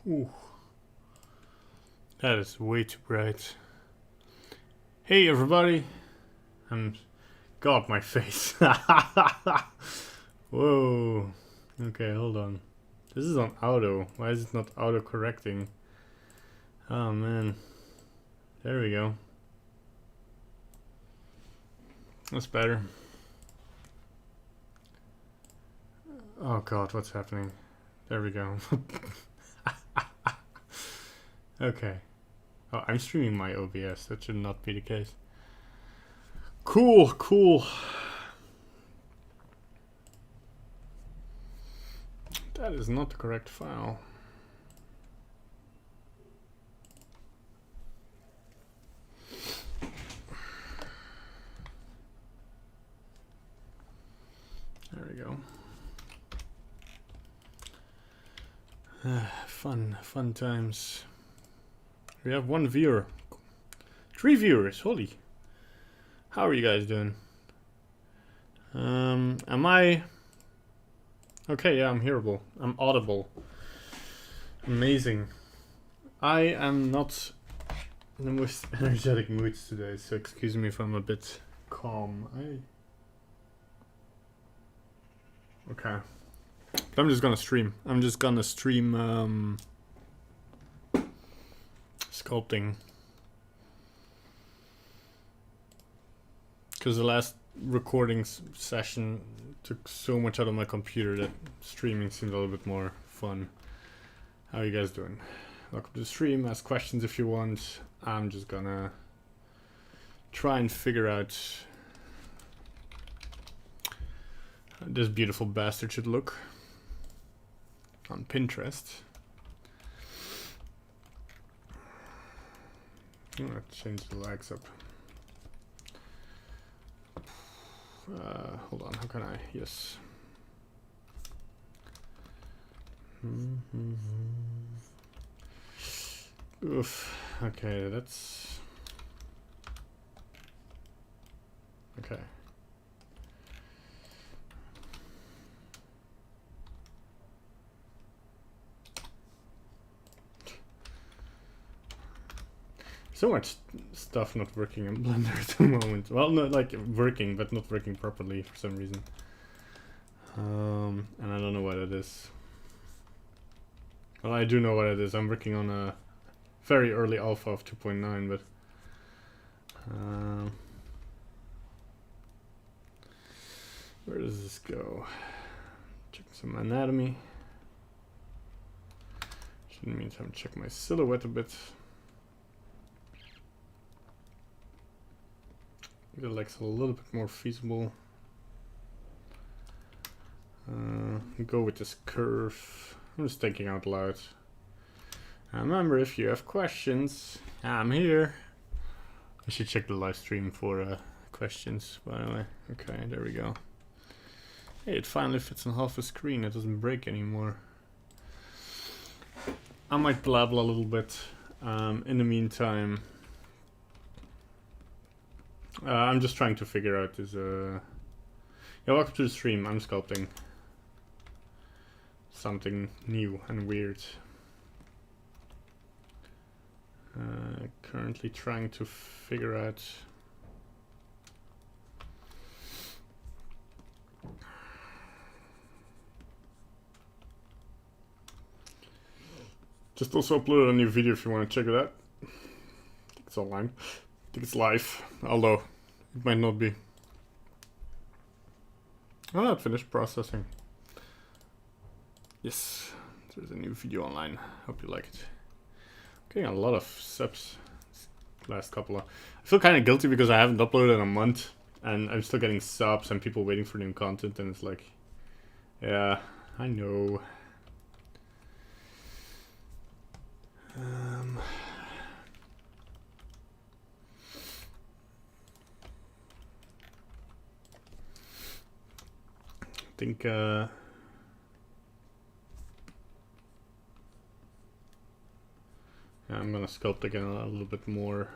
Ooh. That is way too bright. Hey everybody! God, my face. Whoa. Okay, hold on. This is on auto. Why is it not auto correcting? Oh man. There we go. That's better. Oh god, what's happening? There we go. Okay. Oh, I'm streaming my OBS. That should not be the case. Cool, cool. That is not the correct file. There we go. Fun times. We have 1 viewer. 3 viewers, holy. How are you guys doing? Am I... Okay, yeah, I'm hearable. I'm audible. Amazing. I am not in the most energetic moods today, so excuse me if I'm a bit calm. Okay. I'm just gonna stream. I'm just gonna stream sculpting. Because the last recording session took so much out of my computer that streaming seemed a little bit more fun. How are you guys doing? Welcome to the stream. Ask questions if you want. I'm just gonna try and figure out how this beautiful bastard should look on Pinterest. I'm gonna change the lights up. Hold on, how can I? Yes. Oof. Okay, that's... Okay. So much stuff not working in Blender at the moment. Well, not like working, but not working properly for some reason. And I don't know what it is. Well, I do know what it is. I'm working on a very early alpha of 2.9, but where does this go? Check some anatomy. In the meantime, check my silhouette a bit. Get the legs a little bit more feasible. Go with this curve. I'm just thinking out loud. Remember, if you have questions, I'm here. I should check the live stream for questions, by the way. Okay, there we go. Hey, it finally fits on half a screen. It doesn't break anymore. I might blabble a little bit. In the meantime, I'm just trying to figure out this. Yeah, welcome to the stream. I'm sculpting something new and weird. Currently trying to figure out. Just also uploaded a new video if you want to check it out. I think it's online. I think it's live, although it might not be. Oh, no, it finished processing. Yes, there's a new video online. Hope you like it. Getting a lot of subs last couple of... I feel kind of guilty because I haven't uploaded in a month and I'm still getting subs and people waiting for new content, and it's like, yeah, I know. I think yeah, I'm gonna sculpt again a little bit more.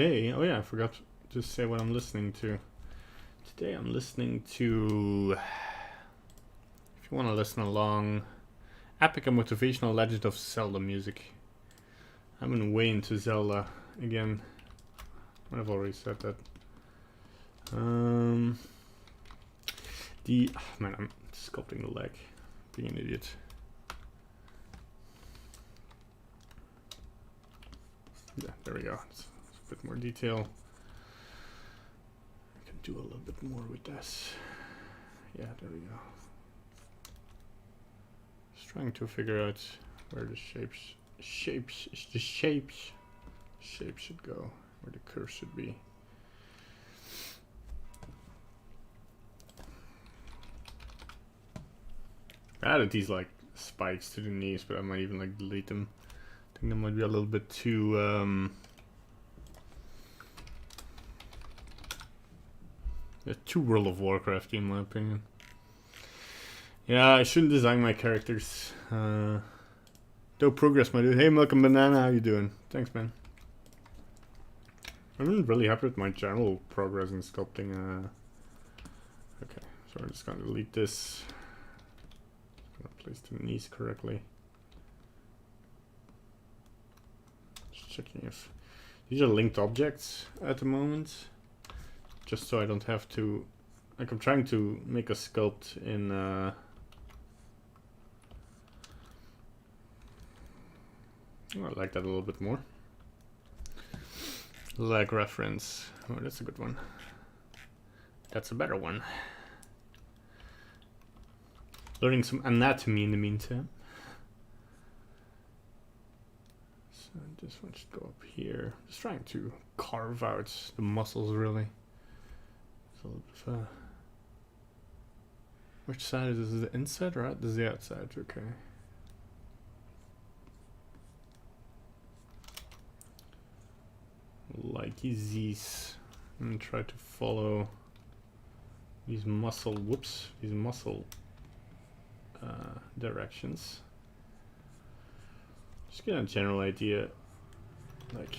today, oh yeah, I forgot to say what I'm listening to. Today I'm listening to, if you want to listen along, epic and motivational Legend of Zelda music. I've been way into Zelda again. I've already said that. Man, I'm sculpting the leg, being an idiot. Yeah, there we go. It's a bit more detail. I can do a little bit more with this. Yeah, there we go. Just trying to figure out where the shapes should go, where the curve should be. I added these like spikes to the knees, but I might even like delete them. I think that might be a little bit too too World of Warcraft in my opinion. Yeah, I shouldn't design my characters. Dope progress, my dude. Hey, Malcolm Banana, how you doing? Thanks, man. I'm really happy with my general progress in sculpting. Okay, so we're just gonna delete this. Place the knees correctly. Just checking if these are linked objects at the moment, just so I don't have to, like, I'm trying to make a sculpt in I like that a little bit more. Leg reference. Oh, that's a good one. That's a better one. Learning some anatomy in the meantime. So this one should go up here. Just trying to carve out the muscles, really. It's a little bit of which side is this? Is the inside or out? This is the outside, okay. Like these. I'm gonna try to follow these muscle, these muscle directions. Just get a general idea, like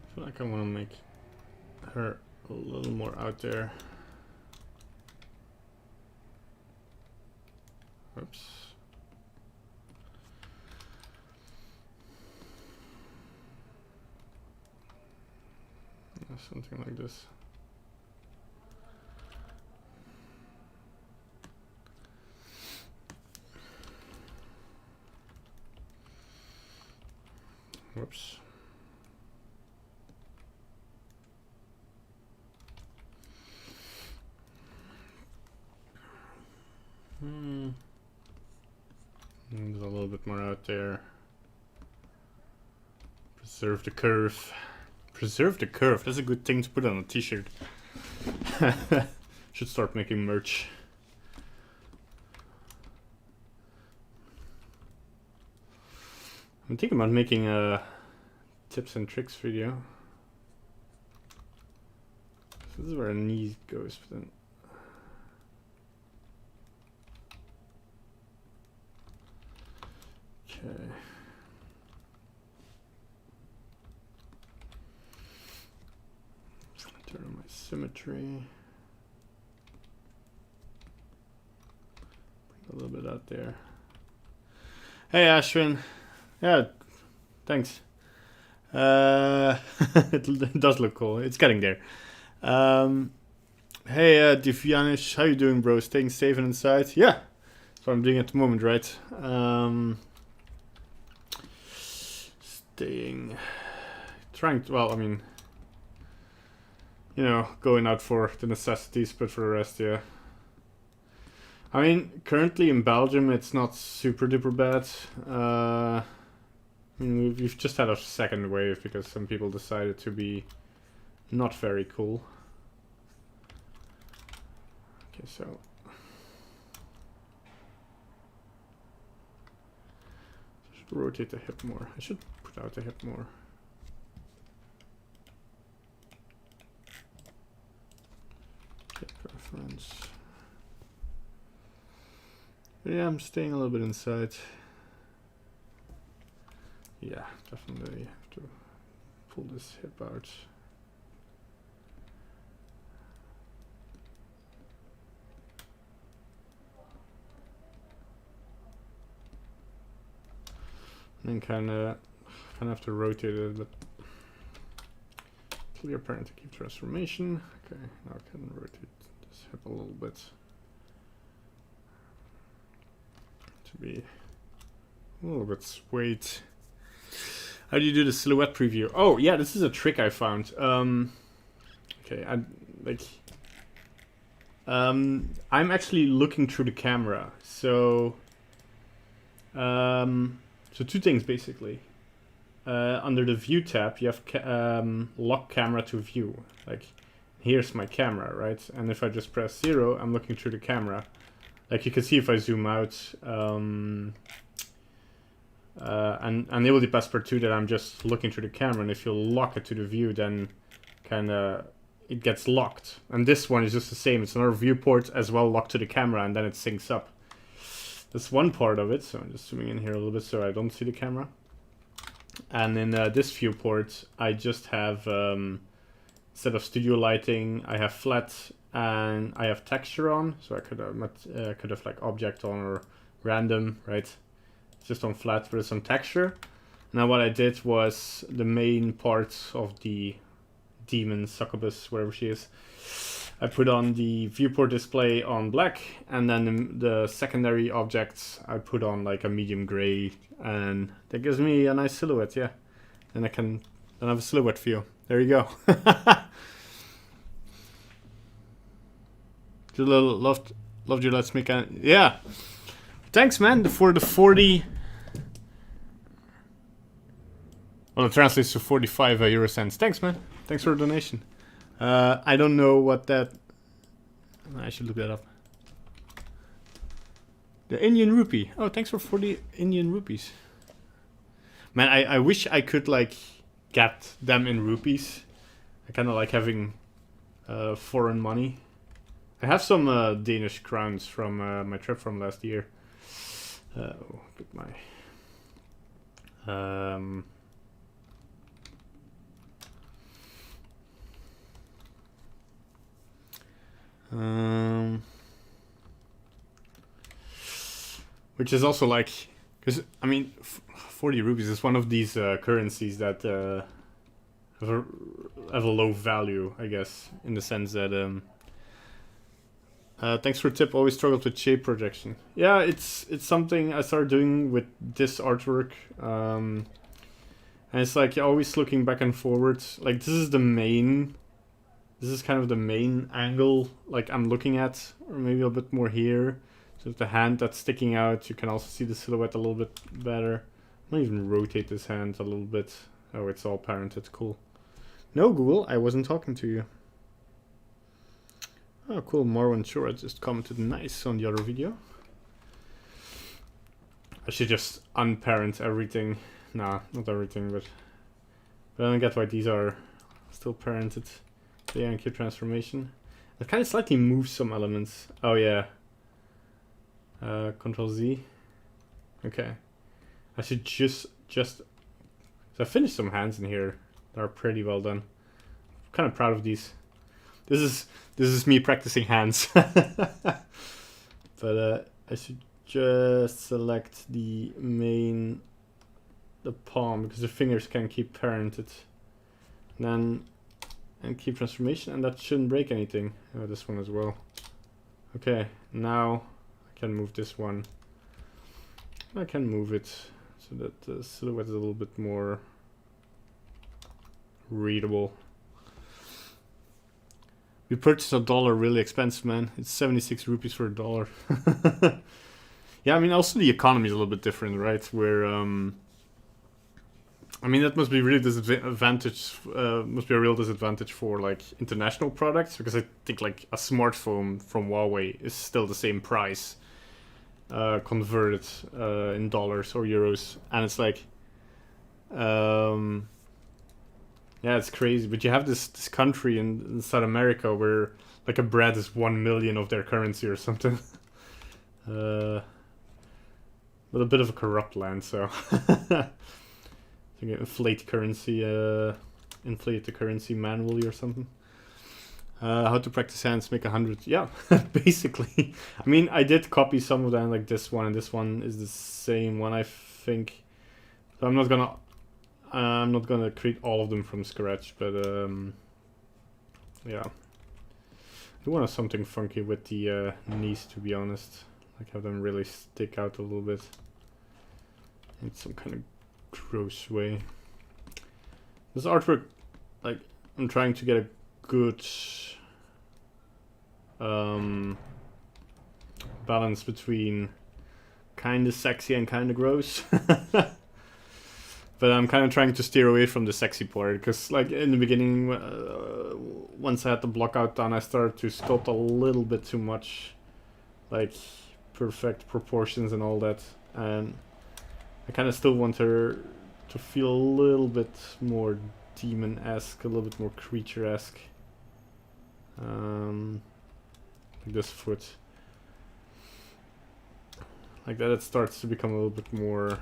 I feel like I want to make her a little more out there. Oops. Something like this. Whoops. There's a little bit more out there. Preserve the curve. Preserve the curve. That's a good thing to put on a t-shirt. Should start making merch. I'm thinking about making a tips and tricks video. So this is where a knee goes, but then okay. Turn on my symmetry. Bring a little bit out there. Hey Ashwin. Yeah, thanks. It does look cool. It's getting there. Hey Divyanish, how you doing, bro? Staying safe and inside? Yeah, that's what I'm doing at the moment, right? Trying to, well, I mean, you know, going out for the necessities, but for the rest, yeah. I mean, currently in Belgium, it's not super duper bad. I mean, we've just had a second wave because some people decided to be not very cool. Okay, so I should rotate the hip more. I should put out the hip more. Hip reference. Yeah, I'm staying a little bit inside. Yeah, definitely have to pull this hip out. And then kind of have to rotate it a bit. Clear parent to keep transformation. Okay, now I can rotate this hip a little bit to be a little bit swayed. How do you do the silhouette preview? Oh yeah, this is a trick I found. Okay, I'm actually looking through the camera. So two things basically. Under the view tab, you have lock camera to view. Like, here's my camera, right? And if I just press 0, I'm looking through the camera. Like you can see if I zoom out, and enable the passport 2 that I'm just looking through the camera. And if you lock it to the view, then kind of it gets locked. And this one is just the same. It's another viewport as well, locked to the camera, and then it syncs up. That's one part of it. So I'm just zooming in here a little bit so I don't see the camera. And in this viewport, I just have, instead of studio lighting, I have flat and I have texture on. So I could have like object on or random, right? It's just on flat with some texture. Now what I did was the main part of the demon, succubus, wherever she is, I put on the viewport display on black, and then the secondary objects I put on like a medium gray, and that gives me a nice silhouette, yeah. And I can then have a silhouette view. There you go. Loved your Let's Make a... Yeah. Thanks, man, for the 40... Well, it translates to 45 euro cents. Thanks, man. Thanks for the donation. I don't know what that... I should look that up. The Indian rupee. Oh, thanks for 40 Indian rupees. Man, I wish I could, like, get them in rupees. I kind of like having foreign money. I have some Danish crowns from my trip from last year. Get my... which is also like, because I mean, 40 rupees is one of these currencies that have a low value, I guess, in the sense that thanks for the tip. Always struggled with shape projection. Yeah, it's something I started doing with this artwork, and it's like always looking back and forward. Like this is the main. This is kind of the main angle, like I'm looking at, or maybe a bit more here. So the hand that's sticking out, you can also see the silhouette a little bit better. I might even rotate this hand a little bit. Oh, it's all parented, cool. No, Google, I wasn't talking to you. Oh, cool, Marwan Shura just commented nice on the other video. I should just unparent everything. Nah, not everything, but I don't get why these are still parented. Yeah, and keep transformation. It kind of slightly moves some elements. Oh yeah. Control Z. Okay. I should just. So I finished some hands in here that are pretty well done. I'm kind of proud of these. This is me practicing hands. But I should just select the palm because the fingers can keep parented. And keep transformation, and that shouldn't break anything. Oh, this one as well. Okay, now I can move this one. I can move it so that the silhouette is a little bit more readable. We purchased $1 really expensive, man. It's 76 rupees for $1. Yeah, I mean, also the economy is a little bit different, right? Where I mean, that must be really disadvantage. Must be a real disadvantage for like international products, because I think like a smartphone from Huawei is still the same price, converted in dollars or euros, and it's like, yeah, it's crazy. But you have this country in South America where like a bread is 1 million of their currency or something. But a bit of a corrupt land, so. I think inflate the currency manually or something. How to practice hands, make 100. Yeah, basically. I mean, I did copy some of them, like this one, and this one is the same one, I think. So I'm not gonna create all of them from scratch, but yeah. I do want something funky with the knees, to be honest. Like have them really stick out a little bit in some kind of gross way. This artwork, like, I'm trying to get a good balance between kind of sexy and kind of gross. But I'm kind of trying to steer away from the sexy part, because like in the beginning, once I had the block out done, I started to sculpt a little bit too much, like perfect proportions and all that, and I kind of still want her to feel a little bit more demon-esque, a little bit more creature-esque. Like this foot. Like that, it starts to become a little bit more,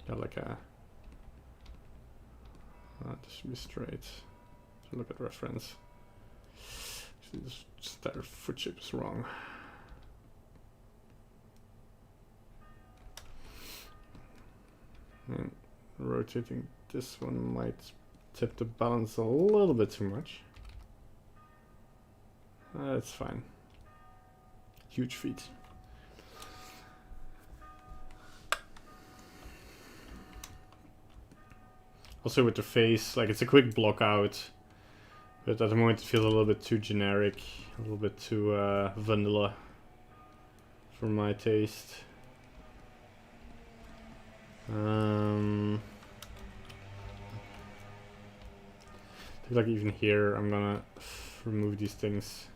yeah, like a... this should be straight. So look at reference. Just that foot shape is wrong. And rotating this one might tip the balance a little bit too much. That's fine. Huge feet. Also with the face, like it's a quick block out, but at the moment it feels a little bit too generic, a little bit too vanilla for my taste. I think like even here I'm gonna remove these things.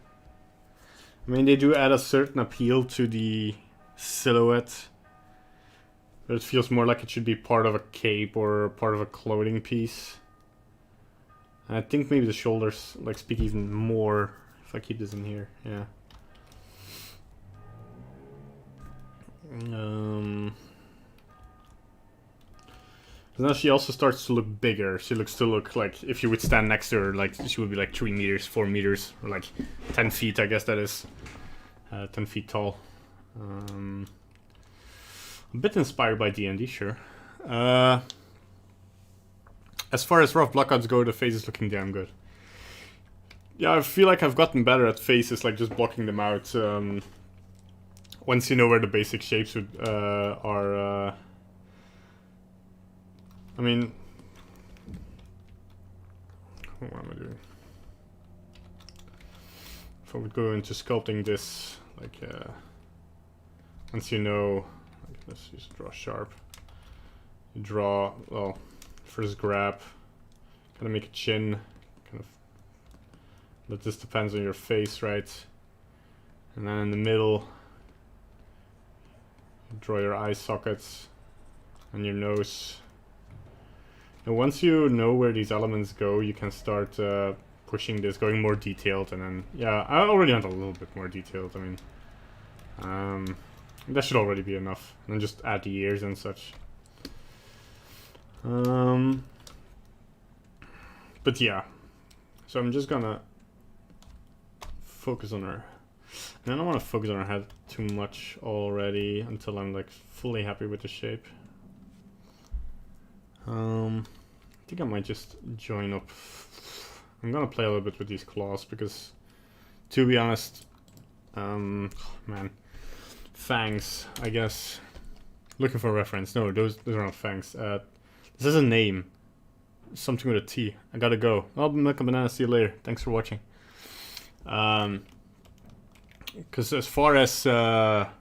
I mean, they do add a certain appeal to the silhouette, but it feels more like it should be part of a cape or part of a clothing piece. And I think maybe the shoulders like speak even more if I keep this in here. Yeah. Now she also starts to look bigger. She looks to look like, if you would stand next to her, like she would be like 3 meters, 4 meters, or like 10 feet, I guess that is. 10 feet tall. A bit inspired by D&D, sure. As far as rough blockouts go, the face is looking damn good. Yeah, I feel like I've gotten better at faces, like just blocking them out. Once you know where the basic shapes are... I mean, what am I doing? If I would go into sculpting this, like, once you know, like, let's just draw sharp. You draw, well, first grab, kind of make a chin, kind of, but this depends on your face, right? And then in the middle, draw your eye sockets and your nose. And once you know where these elements go, you can start pushing this, going more detailed, and then, yeah, I already went a little bit more detailed. I mean, that should already be enough. And then just add the ears and such. But yeah, so I'm just gonna focus on her. And I don't want to focus on her head too much already until I'm like fully happy with the shape. I think I might just join up. I'm gonna play a little bit with these claws because, to be honest, man, fangs, I guess. Looking for a reference. No, those are not fangs. This is a name. Something with a T. I gotta go. I'll make a banana. See you later. Thanks for watching. Because as far as what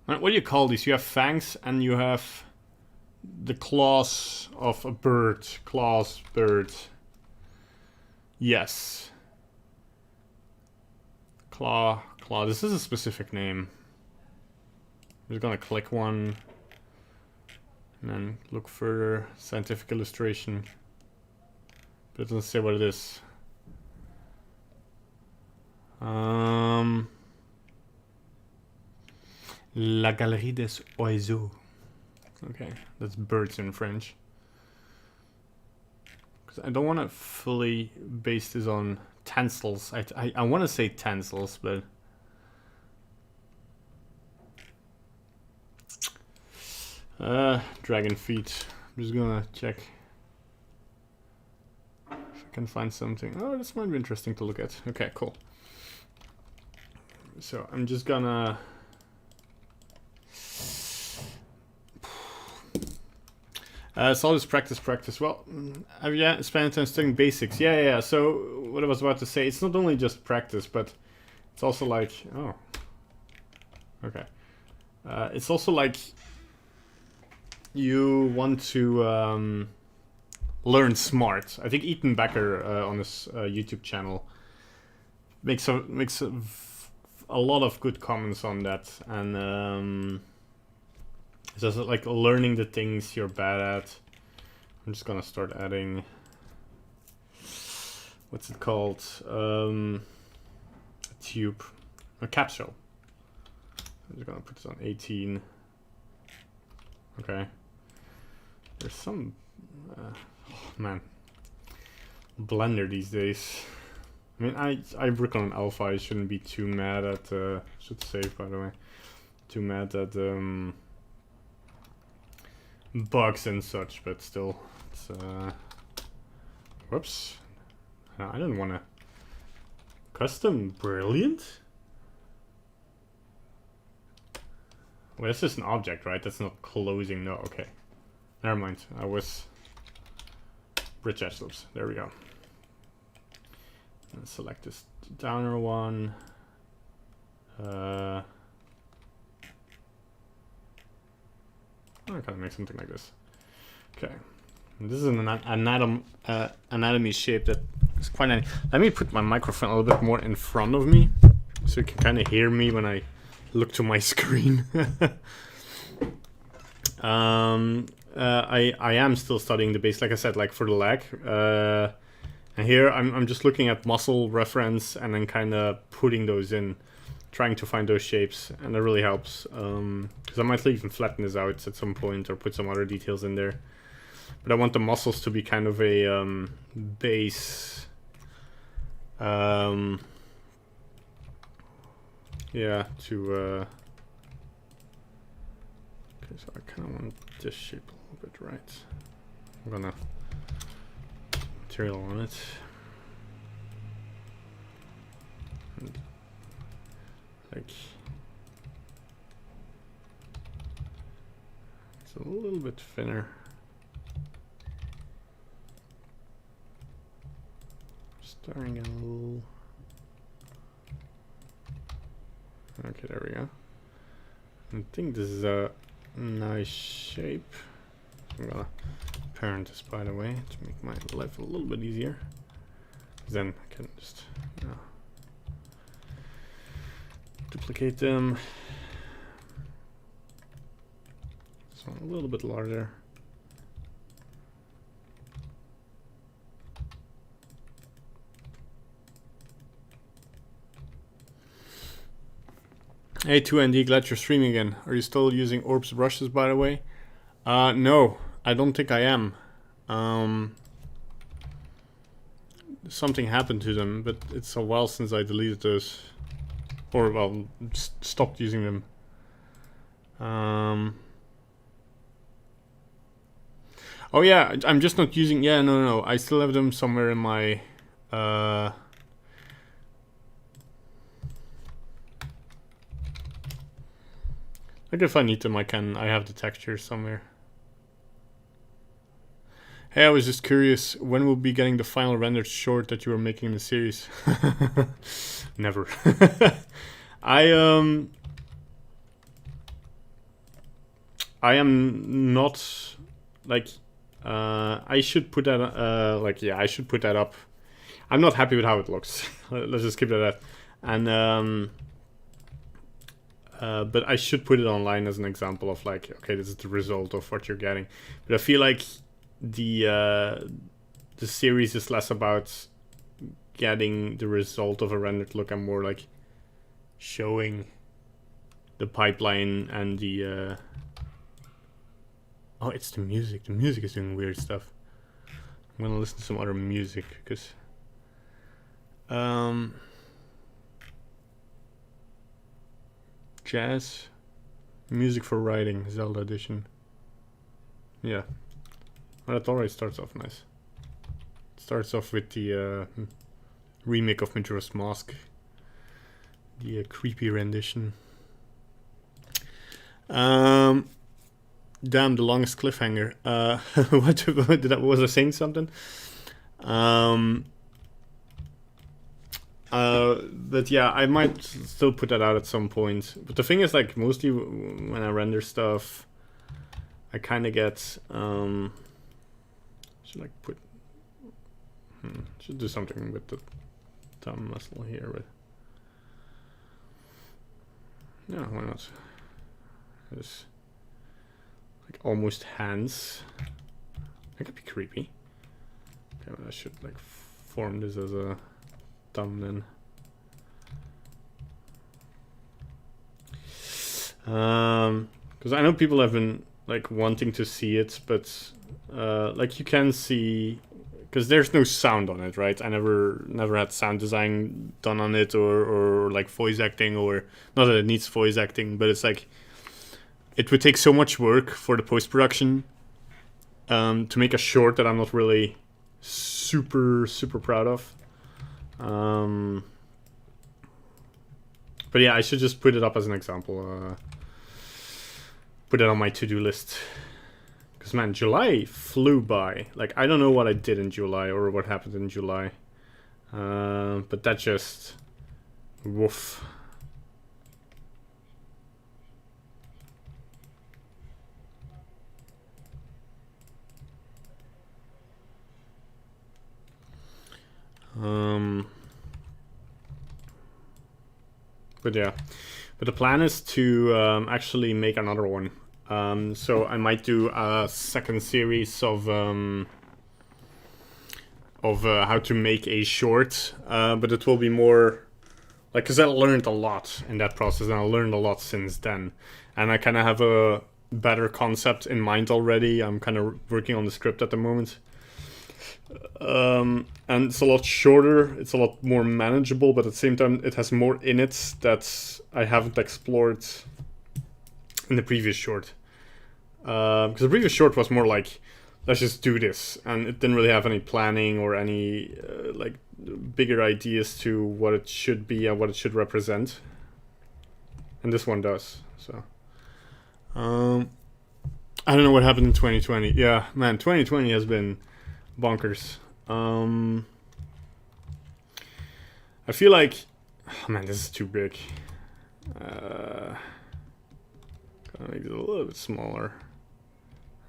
do you call these? You have fangs and you have the claws of a bird. Claws, bird. Yes. Claw. This is a specific name. I'm just gonna click one and then look further. Scientific illustration. But it doesn't say what it is. La Galerie des Oiseaux. Okay, that's birds in French. Because I don't want to fully base this on tensils. I want to say tensils, but dragon feet. I'm just gonna check if I can find something. Oh, this might be interesting to look at. Okay, cool. So I'm just gonna so all this practice. Well, yeah, spend time studying basics. Yeah. So what I was about to say, it's not only just practice, but it's also like, oh, okay. It's also like you want to learn smart. I think Ethan Becker on his YouTube channel makes a lot of good comments on that, and it's just like learning the things you're bad at. I'm just gonna start adding, what's it called? A tube, a capsule. I'm just gonna put this on 18. Okay. There's some, oh man, Blender these days. I mean, I work on an alpha. I shouldn't be too mad at, should save by the way, too mad at bugs and such, but still, it's, whoops. I didn't want to custom brilliant. Well, that's just an object, right? That's not closing. No, okay. Never mind. I was bridge edge loops. There we go. Let's select this downer one. I kind of make something like this. Okay. And this is an anatomy shape that is quite nice. Let me put my microphone a little bit more in front of me so you can kind of hear me when I look to my screen. I am still studying the base, like I said, like for the leg. And here I'm just looking at muscle reference and then kind of putting those in, trying to find those shapes, and that really helps. Because I might even flatten this out at some point or put some other details in there. But I want the muscles to be kind of a base. Yeah, to okay, so I kind of want this shape a little bit, right? I'm gonna material on it. And like it's a little bit thinner. Starting a little. Okay, there we go. I think this is a nice shape. I'm gonna parent this, by the way, to make my life a little bit easier. Then I can just duplicate them. This one a little bit larger. Hey 2ND, glad you're streaming again. Are you still using Orbs brushes, by the way? No, I don't think I am. Something happened to them, but it's a while since I deleted those. Or, well, stopped using them. Oh yeah, I'm just not using... Yeah, no. I still have them somewhere in my... Like if I need them, I have the texture somewhere. Hey, I was just curious, when we'll be getting the final rendered short that you were making in the series? Never. I am not, like, I should put that, I should put that up. I'm not happy with how it looks. Let's just keep it at that. And, but I should put it online as an example of like, okay, this is the result of what you're getting. But I feel like the series is less about getting the result of a rendered look and more like showing the pipeline and the Oh, it's the music. The music is doing weird stuff. I'm gonna listen to some other music because jazz music for writing, Zelda edition. Yeah, well, that already starts off nice. It starts off with the remake of Majora's Mask, the creepy rendition. Damn, the longest cliffhanger. What was I saying something? But yeah, I might still put that out at some point. But the thing is, like, mostly when I render stuff, I kind of get should like put should do something with the thumb muscle here, but yeah, why not? Just like almost hands. That could be creepy. Okay, well, I should like form this as a thumb then. Because I know people have been like wanting to see it, but like you can see, because there's no sound on it, right? I never had sound design done on it, or like voice acting, or not that it needs voice acting, but it's like it would take so much work for the post-production to make a short that I'm not really super proud of. But yeah, I should just put it up as an example. Put it on my to-do list. Because man, July flew by. Like, I don't know what I did in July or what happened in July. But that just... woof. But yeah, but the plan is to actually make another one. So I might do a second series of how to make a short, but it will be more like, because I learned a lot in that process, and I learned a lot since then, and I kind of have a better concept in mind already. I'm kind of working on the script at the moment. And it's a lot shorter, it's a lot more manageable, but at the same time it has more in it that I haven't explored in the previous short. Because the previous short was more like, let's just do this, and it didn't really have any planning or any like bigger ideas to what it should be and what it should represent. And this one does. So I don't know what happened in 2020. Yeah, man, 2020 has been bonkers. I feel like, oh man, this is too big. Gotta make it a little bit smaller.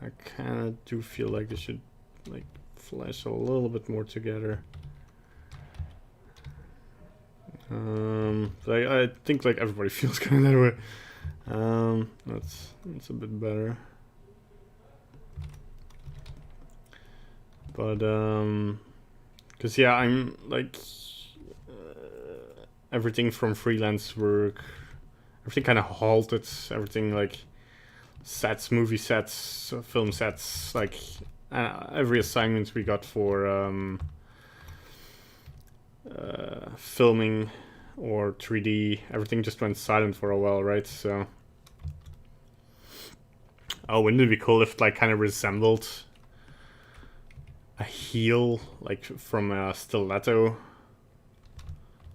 I kind of do feel like this should like flash a little bit more together. I think like everybody feels kind of that way. That's a bit better. But because yeah, I'm like everything from freelance work, everything kind of halted. Everything like sets, movie sets, film sets, like every assignment we got for filming or 3D, everything just went silent for a while, right? So, oh, wouldn't it be cool if it like kind of resembled a heel, like from a stiletto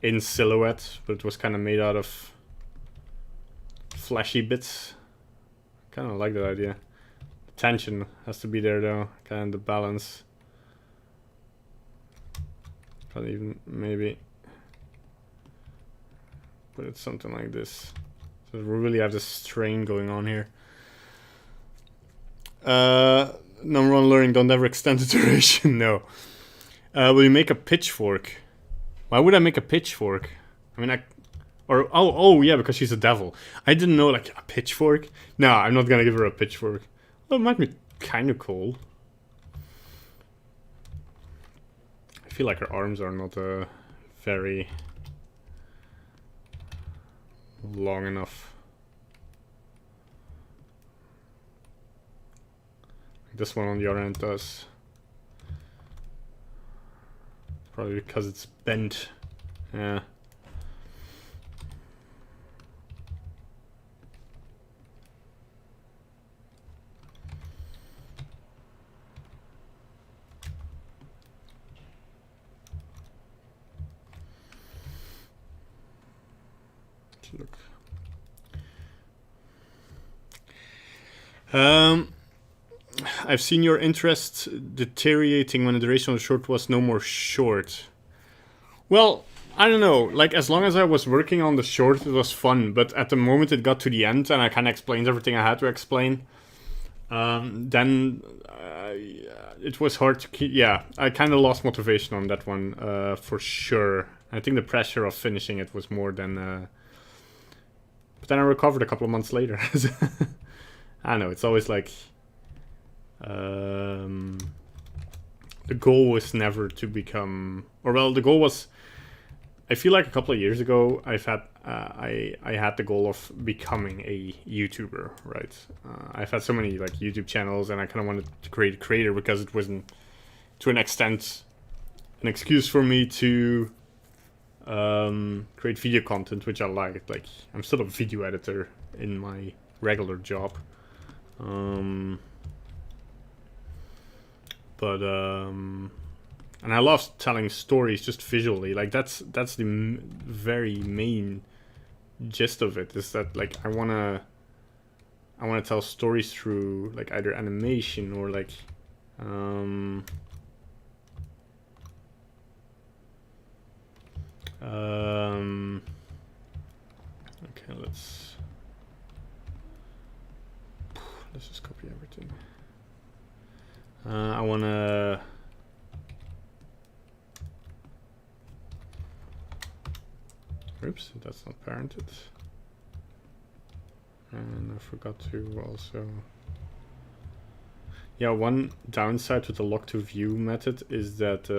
in silhouette, but it was kind of made out of fleshy bits. Kind of like that idea. The tension has to be there though, kind of the balance. Probably even maybe put it something like this. So we really have this strain going on here. Number one learning, don't ever extend the duration. No. Will you make a pitchfork? Why would I make a pitchfork? I mean, oh yeah, because she's a devil. I didn't know, like, a pitchfork. No, I'm not gonna give her a pitchfork. Well, it might be kind of cool. I feel like her arms are not very long enough. This one on the other end does. Probably because it's bent. Yeah. Look. I've seen your interest deteriorating when the duration of the short was no more short. Well, I don't know. Like, as long as I was working on the short, it was fun. But at the moment it got to the end and I kind of explained everything I had to explain, then it was hard to keep. Yeah, I kind of lost motivation on that one, for sure. I think the pressure of finishing it was more than... But then I recovered a couple of months later. I don't know, it's always like... the goal was never to become... Or well, the goal was... I feel like a couple of years ago, I had the goal of becoming a YouTuber, right? I've had so many like YouTube channels, and I kind of wanted to create a creator because it wasn't, to an extent, an excuse for me to create video content, which I liked. Like, I'm still a video editor in my regular job, and I love telling stories just visually. Like, that's the very main gist of it, is that like I wanna tell stories through like either animation or like okay, let's just copy everything. I wanna oops, that's not parented. And I forgot to also... Yeah, one downside with the lock to view method is that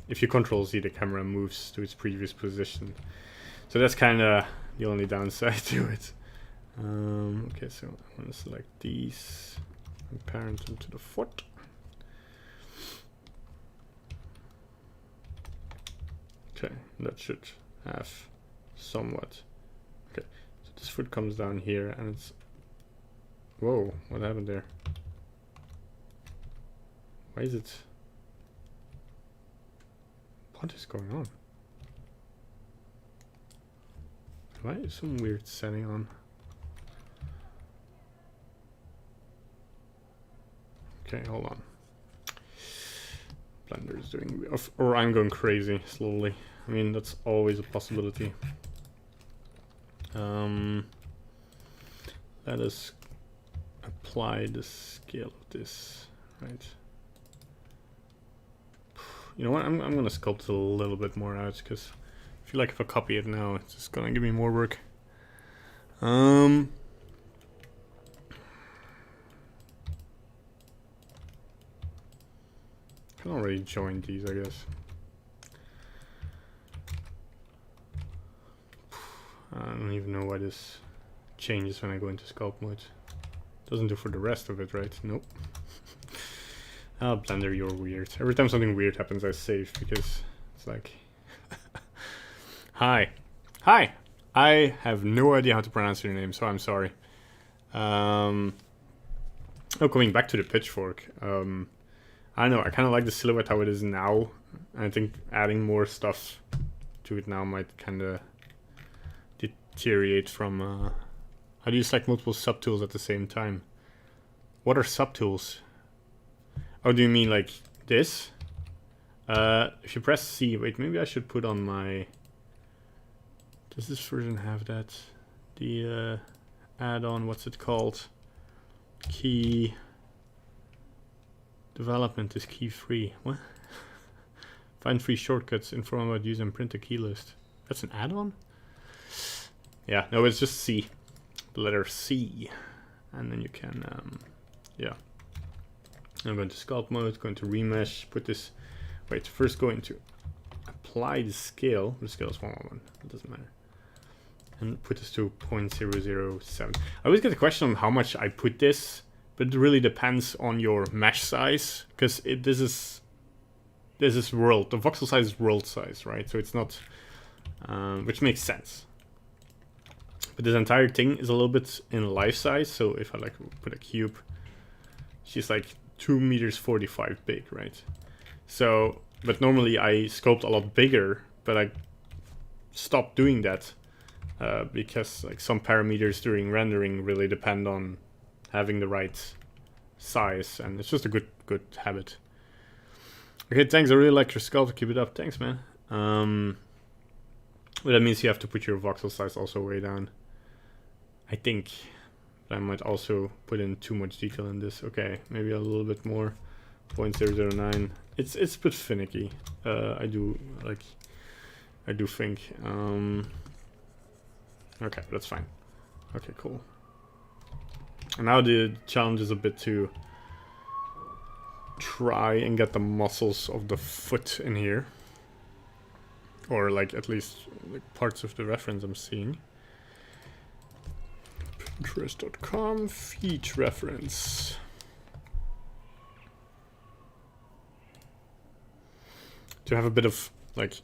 if you Control Z, the camera moves to its previous position. So that's kind of the only downside to it. Okay, so I want to select these and parent them to the foot. Okay, that should have somewhat. Okay, so this foot comes down here and it's... Whoa, what happened there? Why is it... What is going on? Why is some weird setting on? Okay, hold on. Blender is doing... Or I'm going crazy slowly. I mean, that's always a possibility. Let us apply the scale of this, right? You know what, I'm gonna sculpt a little bit more out, because I feel like if I copy it now, it's just gonna give me more work. Can already join these, I guess. I don't even know why this changes when I go into sculpt mode. Doesn't do for the rest of it, right? Nope. Ah, Blender, you're weird. Every time something weird happens, I save, because it's like... Hi. Hi! I have no idea how to pronounce your name, so I'm sorry. Oh, coming back to the pitchfork. I don't know, I kind of like the silhouette how it is now. I think adding more stuff to it now might kind of deteriorate from... How do you select multiple subtools at the same time? What are subtools? Oh, do you mean like this? If you press C, wait, maybe I should put on my... Does this version have that? The add-on, what's it called? Key... Development is key free. What? Find free shortcuts, inform about use and print a key list. That's an add-on? Yeah, no, it's just C. The letter C. And then you can, yeah. I'm going to sculpt mode, going to remesh, put this, wait, first going to apply the scale. The scale is 111, it doesn't matter. And put this to 0.007. I always get the question on how much I put this but it really depends on your mesh size, because this is world. The voxel size is world size, right? So it's not, which makes sense. But this entire thing is a little bit in life size. So if I like put a cube, she's like 2 meters 45 big, right? So, but normally I sculpt a lot bigger, but I stopped doing that because like some parameters during rendering really depend on having the right size, and it's just a good habit. Okay, thanks. I really like your sculpt. Keep it up. Thanks, man. But that means you have to put your voxel size also way down, I think. I might also put in too much detail in this. Okay, maybe a little bit more. 0.009. It's a bit finicky. I do think. Okay, that's fine. Okay, cool. And now the challenge is a bit to try and get the muscles of the foot in here, or like at least like parts of the reference I'm seeing. Pinterest.com feet reference. To have a bit of like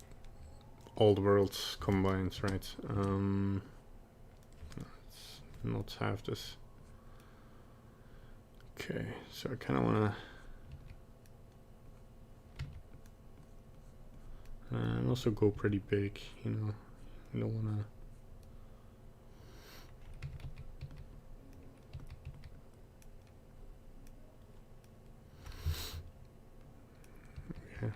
old worlds combined, right? Let's not have this. Okay, so I kind of want to and also go pretty big, you know. I don't want to. Okay.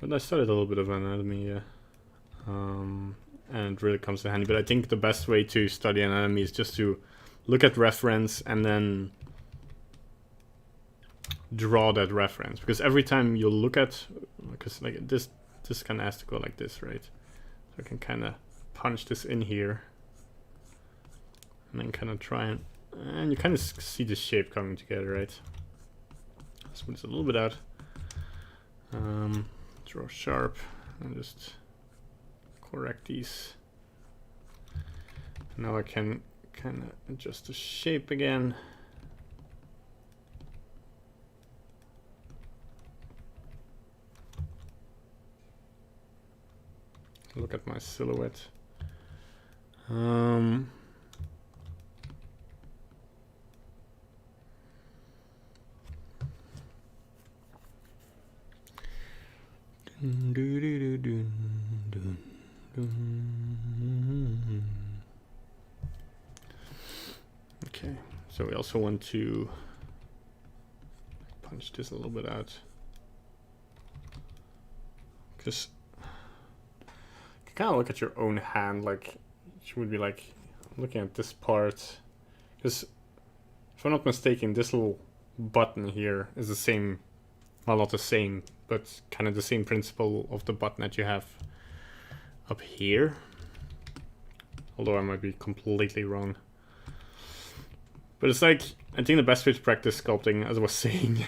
But I studied a little bit of anatomy, yeah. And it really comes in handy. But I think the best way to study anatomy is just to look at reference and then draw that reference, because every time you look at, because like this kind of has to go like this, right? So I can kind of punch this in here and then kind of try and you kind of see the shape coming together, right? Smooth this a little bit out. Draw sharp and just correct these. Now I can kind of adjust the shape again. Look at my silhouette. Okay, so we also want to punch this a little bit out, because you kind of look at your own hand, like you would be like looking at this part, because if I'm not mistaken, this little button here is the same, well, not the same, but kind of the same principle of the button that you have up here, although I might be completely wrong. But it's like, I think the best way to practice sculpting, as I was saying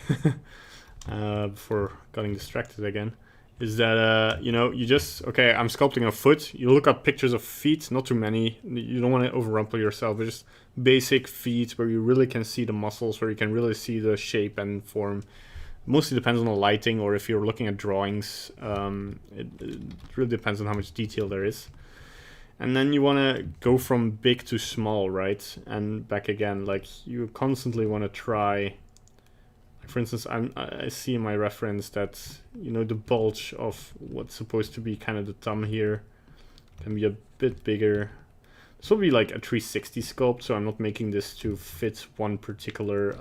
before getting distracted again, is that, you know, you just, okay, I'm sculpting a foot. You look up pictures of feet, not too many. You don't want to overrumple yourself, but just basic feet where you really can see the muscles, where you can really see the shape and form. Mostly depends on the lighting, or if you're looking at drawings, it really depends on how much detail there is. And then you want to go from big to small, right? And back again, like you constantly want to try. Like for instance, I see in my reference that, you know, the bulge of what's supposed to be kind of the thumb here can be a bit bigger. This will be like a 360 sculpt, so I'm not making this to fit one particular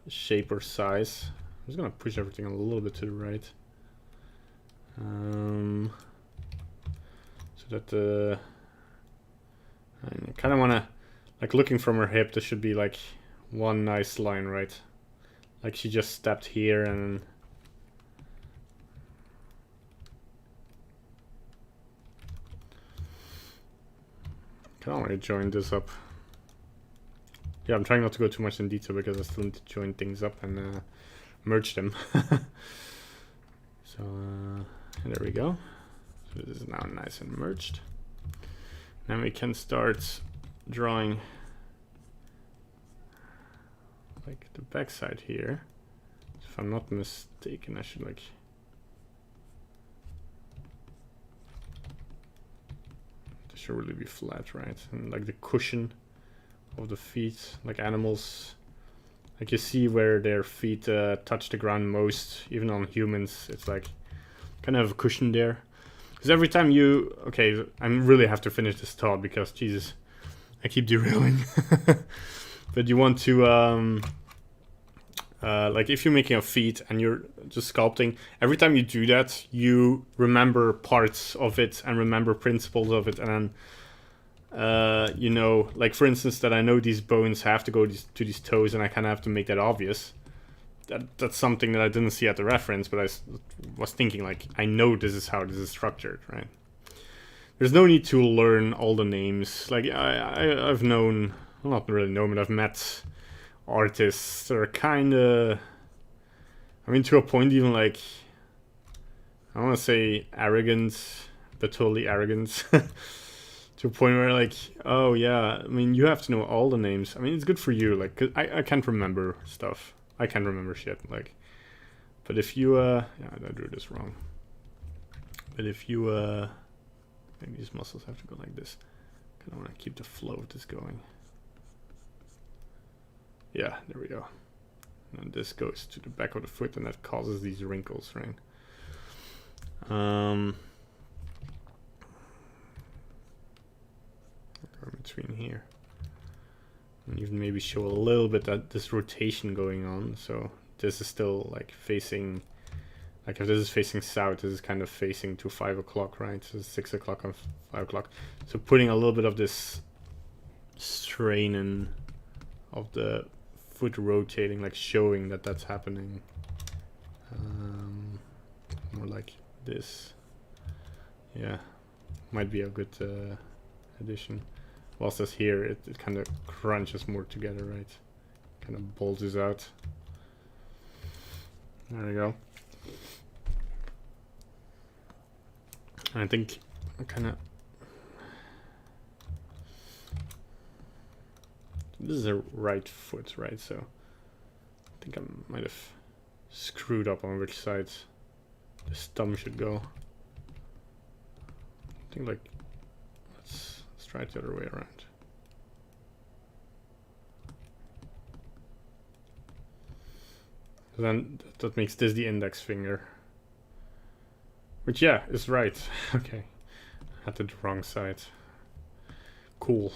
shape or size. I'm just gonna push everything a little bit to the right. So that I kind of want to, like looking from her hip, there should be like one nice line, right? Like she just stepped here and kind of want to join this up. Yeah, I'm trying not to go too much in detail because I still need to join things up and merge them. So there we go. So this is now nice and merged. Then we can start drawing like the backside here. If I'm not mistaken, I should like this should really be flat, right? And like the cushion of the feet, like animals, like you see where their feet touch the ground most, even on humans, it's like kind of a cushion there. Because every time you, okay, I really have to finish this thought because Jesus, I keep derailing. But you want to like if you're making a feet and you're just sculpting, every time you do that, you remember parts of it and remember principles of it, and then you know, like for instance, that I know these bones have to go to these toes, and I kind of have to make that obvious. That's something that I didn't see at the reference, but I was thinking like, I know this is how this is structured, right? There's no need to learn all the names. Like I've known, well, not really known, but I've met artists that are kind of, I mean, to a point even like, I don't want to say arrogant, but totally arrogant. To a point where like, oh yeah, I mean, you have to know all the names. I mean, it's good for you, like, 'cause I can't remember stuff. I can't remember shit, like, but if you, yeah, I drew this wrong. But if you, maybe these muscles have to go like this. I want to keep the flow of this going. Yeah, there we go. And this goes to the back of the foot, and that causes these wrinkles, right? In between here. And even maybe show a little bit that this rotation going on. So this is still like facing, like if this is facing south, this is kind of facing to 5 o'clock, right? So it's 6 o'clock and 5 o'clock. So putting a little bit of this strain in of the foot rotating, like showing that that's happening. More like this. Yeah, might be a good addition. Whilst as here, it kind of crunches more together, right? Kind of bulges out. There we go. I think I kind of, this is a right foot, right? So I think I might have screwed up on which side this thumb should go. I think like, let's try it the other way around. So then that makes this the index finger. Which, yeah, is right. Okay. Had the wrong side. Cool.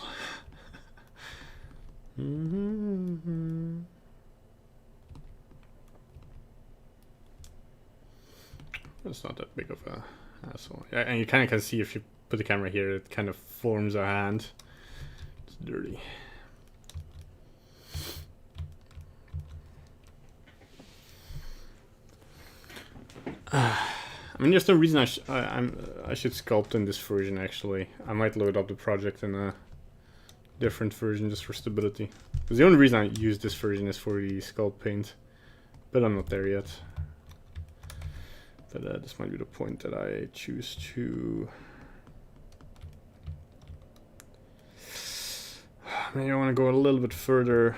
That's not that big of a asshole. Yeah, and you kind of can see if you put the camera here, it kind of forms a hand. It's dirty. I mean, there's no reason I should sculpt in this version, actually. I might load up the project in a different version just for stability. Because the only reason I use this version is for the sculpt paint. But I'm not there yet. But this might be the point that I choose to... Maybe I want to go a little bit further.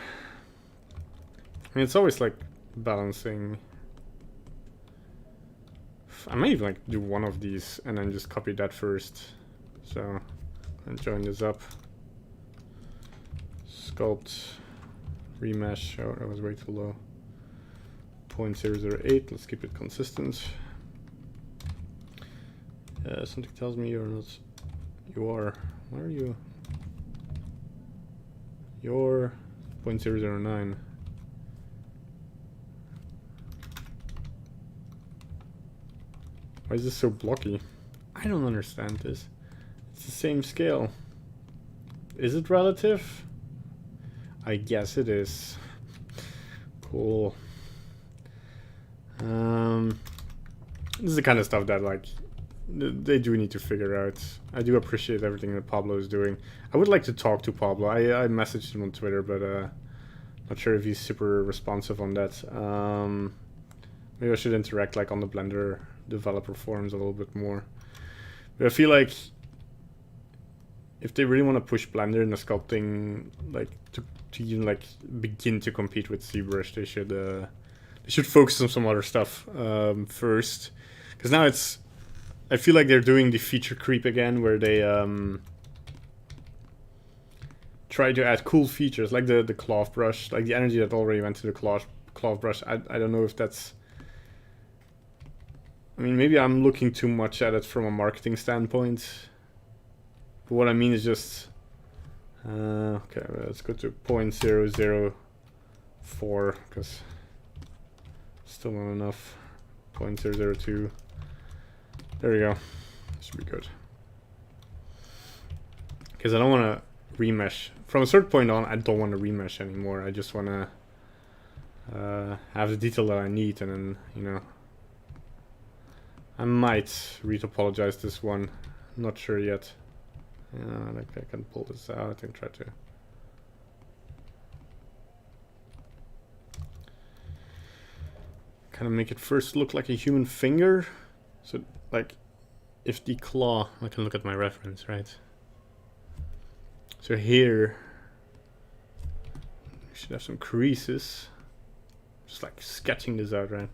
I mean, it's always like balancing. I might even like do one of these and then just copy that first. So, and join this up. Sculpt, remesh. Oh, that was way too low. 0.008. Let's keep it consistent. Something tells me you're not. You are. Where are you? You're 0.009. Why is this so blocky? I don't understand this. It's the same scale. Is it relative? I guess it is. Cool. This is the kind of stuff that like they do need to figure out. I do appreciate everything that Pablo is doing. I would like to talk to Pablo. I messaged him on Twitter, but not sure if he's super responsive on that. Maybe I should interact like on the Blender developer forums a little bit more. But I feel like if they really want to push Blender in the sculpting, like to even like begin to compete with ZBrush, they should focus on some other stuff first. Because now I feel like they're doing the feature creep again, where they try to add cool features like the cloth brush, like the energy that already went to the cloth brush. I don't know if that's. I mean, maybe I'm looking too much at it from a marketing standpoint. But what I mean is just... okay, let's go to 0.004, because still not enough. 0.002. There we go. Should be good. Because I don't want to remesh. From a certain point on, I don't want to remesh anymore. I just want to have the detail that I need, and then, you know... I might retopologize this one. Not sure yet. Like I can pull this out and try to kind of make it first look like a human finger. So like if the claw, I can look at my reference, right? So here we should have some creases. Just like sketching this out, right?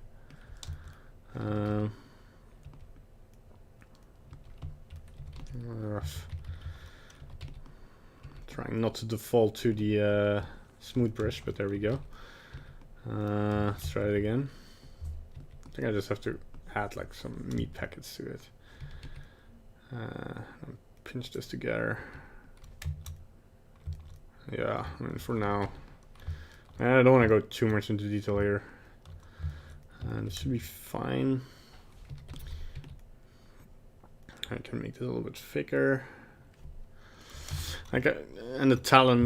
Trying not to default to the smooth brush, but there we go. Let's try it again. I think I just have to add like some meat packets to it. Pinch this together. Yeah, I mean for now. I don't want to go too much into detail here. And it should be fine. I can make this a little bit thicker. Like, and the talon,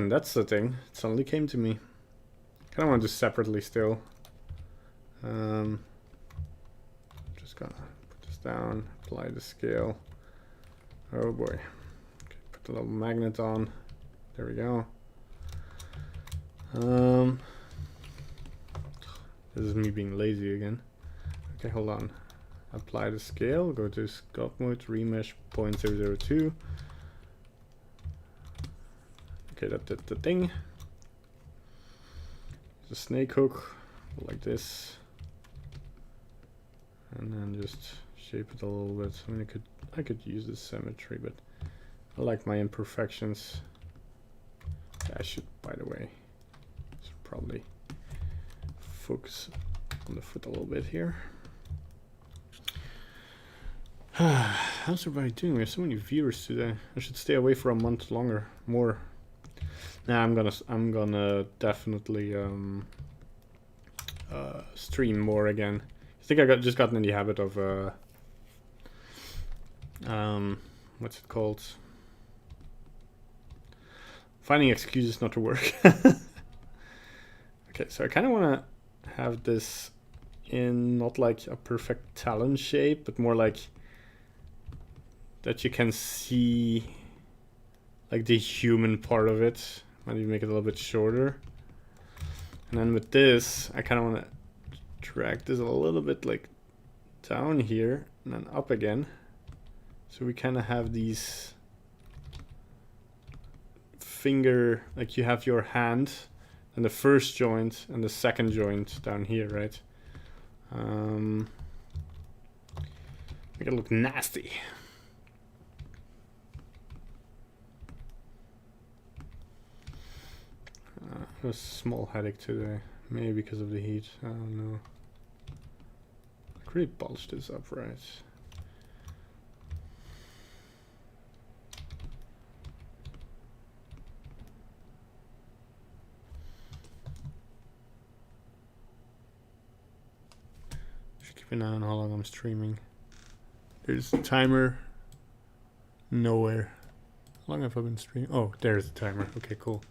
that's the thing. It suddenly came to me. Kind of want to do separately still. Just gonna put this down, apply the scale. Oh boy. Okay, put the little magnet on. There we go. This is me being lazy again. Okay, hold on. Apply the scale, go to sculpt mode, remesh 0.002. Okay, that did the thing. The snake hook, like this. And then just shape it a little bit. I mean, I could use the symmetry, but I like my imperfections. I should, by the way, should probably focus on the foot a little bit here. How's everybody doing? We have so many viewers today. I should stay away for a month longer, more. Nah, I'm gonna definitely stream more again. I think I just gotten in the habit of what's it called? Finding excuses not to work. Okay, so I kind of want to have this in not like a perfect talon shape, but more like that you can see like the human part of it. Might even make it a little bit shorter. And then with this, I kind of want to drag this a little bit like down here and then up again. So we kind of have these finger, like you have your hand and the first joint and the second joint down here, right? Make it look nasty. A small headache today, maybe because of the heat. I don't know. I could really polish this up, right? Should keep an eye on how long I'm streaming. There's a timer. Nowhere. How long have I been streaming? Oh, there's the timer. Okay, cool.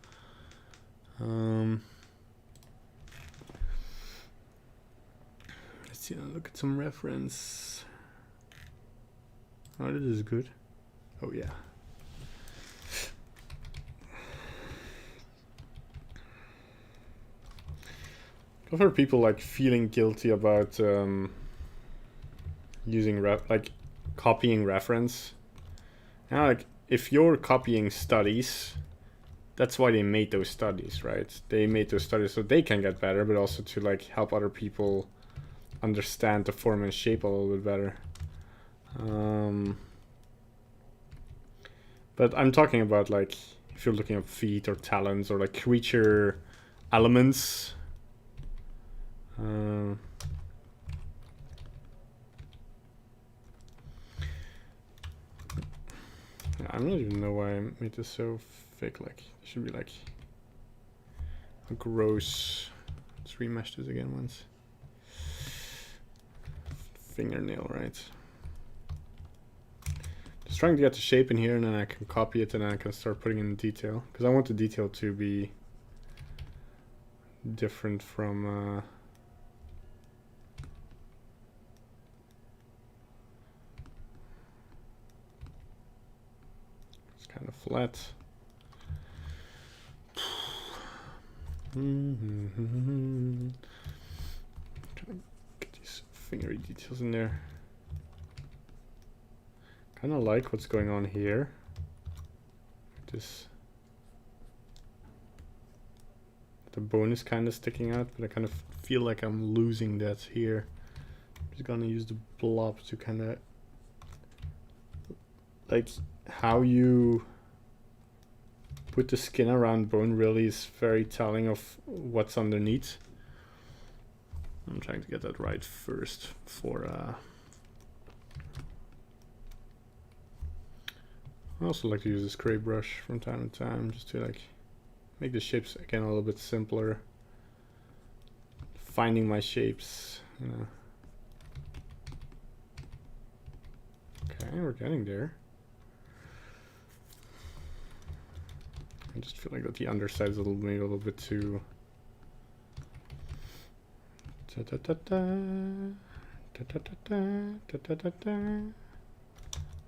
Let's see, look at some reference. Oh, this is good. Oh yeah. I've heard people like feeling guilty about using like copying reference. Now, like, if you're copying studies, that's why they made those studies, right? They made those studies so they can get better, but also to like help other people understand the form and shape a little bit better. But I'm talking about like if you're looking at feet or talons or like creature elements. I don't even know why I made this so thick. Like it should be like a gross. Let's remesh this again once. Fingernail, right? Just trying to get the shape in here, and then I can copy it, and then I can start putting in the detail. Because I want the detail to be different from. It's kind of flat. Trying to get these fingery details in there. Kind of like what's going on here. This, the bone is kind of sticking out, but I kind of feel like I'm losing that here. I'm just gonna use the blob to kind of like how you put the skin around bone really is very telling of what's underneath. I'm trying to get that right first for I also like to use a spray brush from time to time just to like make the shapes again a little bit simpler. Finding my shapes, you know. Okay, we're getting there. I just feel like that the underside is maybe a little bit too. There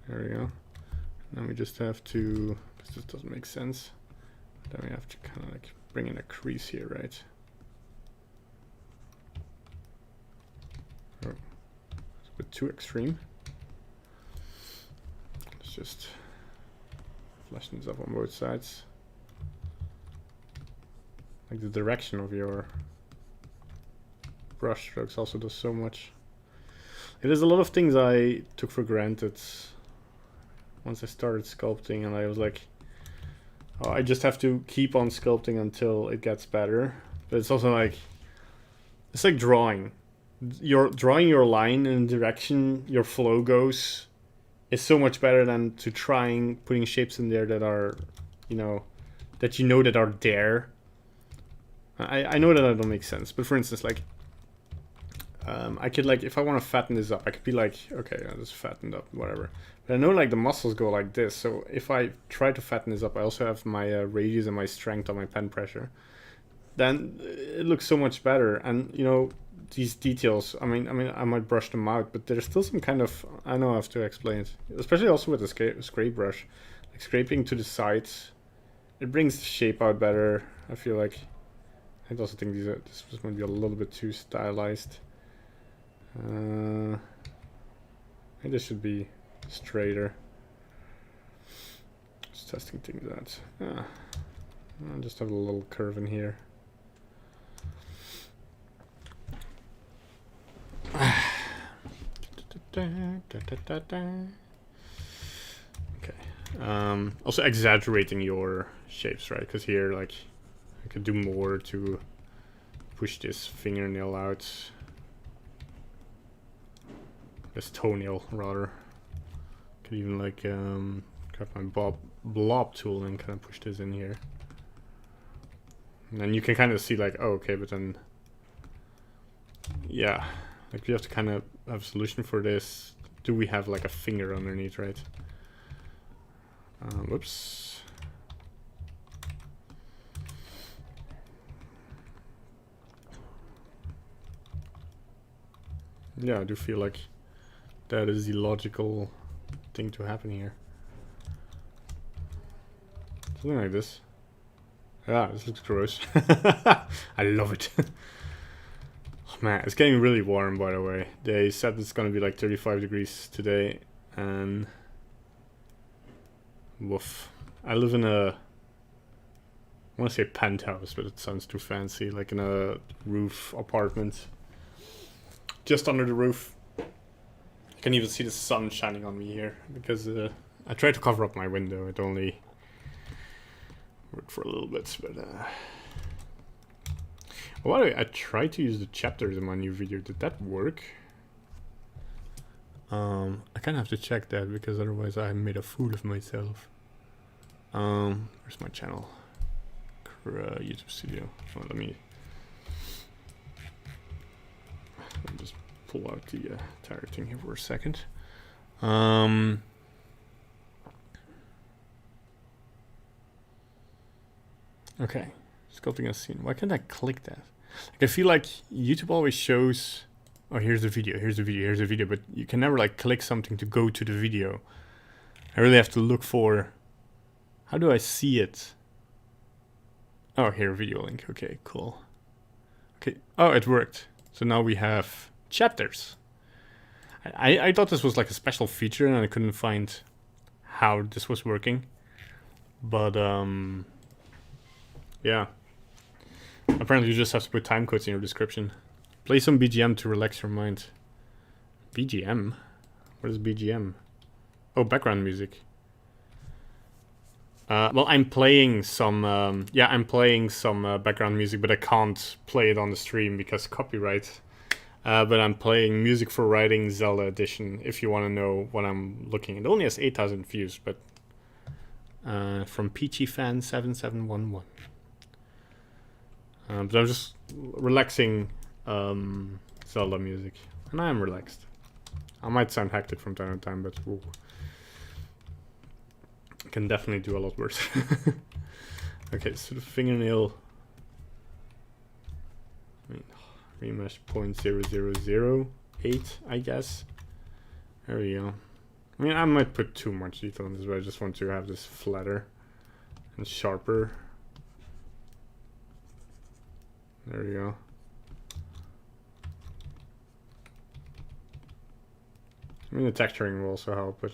we go. Now we just have to, because this doesn't make sense, then we have to kind of like bring in a crease here, right? Oh, it's a bit too extreme. Let's just flatten this up on both sides. Like the direction of your brush strokes also does so much. There's a lot of things I took for granted once I started sculpting, and I was like, oh, I just have to keep on sculpting until it gets better. But it's also like, it's like drawing. You're drawing your line in the direction your flow goes is so much better than to trying putting shapes in there that are, you know that are there. I know that don't make sense, but for instance, like, I could like, if I want to fatten this up, I could be like, okay, I'll just fatten it up, whatever. But I know like the muscles go like this, so if I try to fatten this up, I also have my radius and my strength on my pen pressure. Then it looks so much better, and you know these details. I mean, I might brush them out, but there's still some kind of, I know I have to explain it, especially also with the scrape brush, like scraping to the sides, it brings the shape out better. I feel like. I also think this was maybe a little bit too stylized. Maybe this should be straighter. Just testing things out. I'll just have a little curve in here. Okay. Also exaggerating your shapes, right? Because here, like, I could do more to push this fingernail out. This toenail, rather. Could even like grab my blob tool and kind of push this in here. And then you can kind of see like, oh, okay, but then, yeah, like you have to kind of have a solution for this. Do we have like a finger underneath, right? Whoops. Yeah, I do feel like that is the logical thing to happen here. Something like this. Yeah, this looks gross. I love it. Oh, man, it's getting really warm, by the way. They said it's gonna be like 35 degrees today, and woof. I live in a, I want to say penthouse, but it sounds too fancy, like in a roof apartment. Just under the roof. You can even see the sun shining on me here, because I tried to cover up my window. It only worked for a little bit, but well, I tried to use the chapters in my new video. Did that work? I kind of have to check that, because otherwise I made a fool of myself. Where's my channel? YouTube Studio. Oh, let me just pull out the entire thing here for a second. Okay, sculpting a scene. Why can't I click that? Like, I feel like YouTube always shows, oh, here's the video, here's the video, here's the video, but you can never like click something to go to the video. I really have to look for, how do I see it? Oh, here, video link. Okay, cool. Okay, oh, it worked. So now we have chapters. I thought this was like a special feature and I couldn't find how this was working. But, yeah. Apparently you just have to put time codes in your description. Play some BGM to relax your mind. BGM? What is BGM? Oh, background music. Well, I'm playing some, yeah, I'm playing some background music, but I can't play it on the stream because copyright. But I'm playing Music for Writing Zelda Edition, if you want to know what I'm looking at. It only has 8,000 views, but from Peachy Fan 7711. But I'm just relaxing Zelda music, and I am relaxed. I might sound hectic from time to time, but ooh, I can definitely do a lot worse. Okay, so the fingernail, I mean, remesh 0.0008, I guess. There we go. I mean, I might put too much detail on this, but I just want to have this flatter and sharper. There we go. I mean, the texturing will also help, but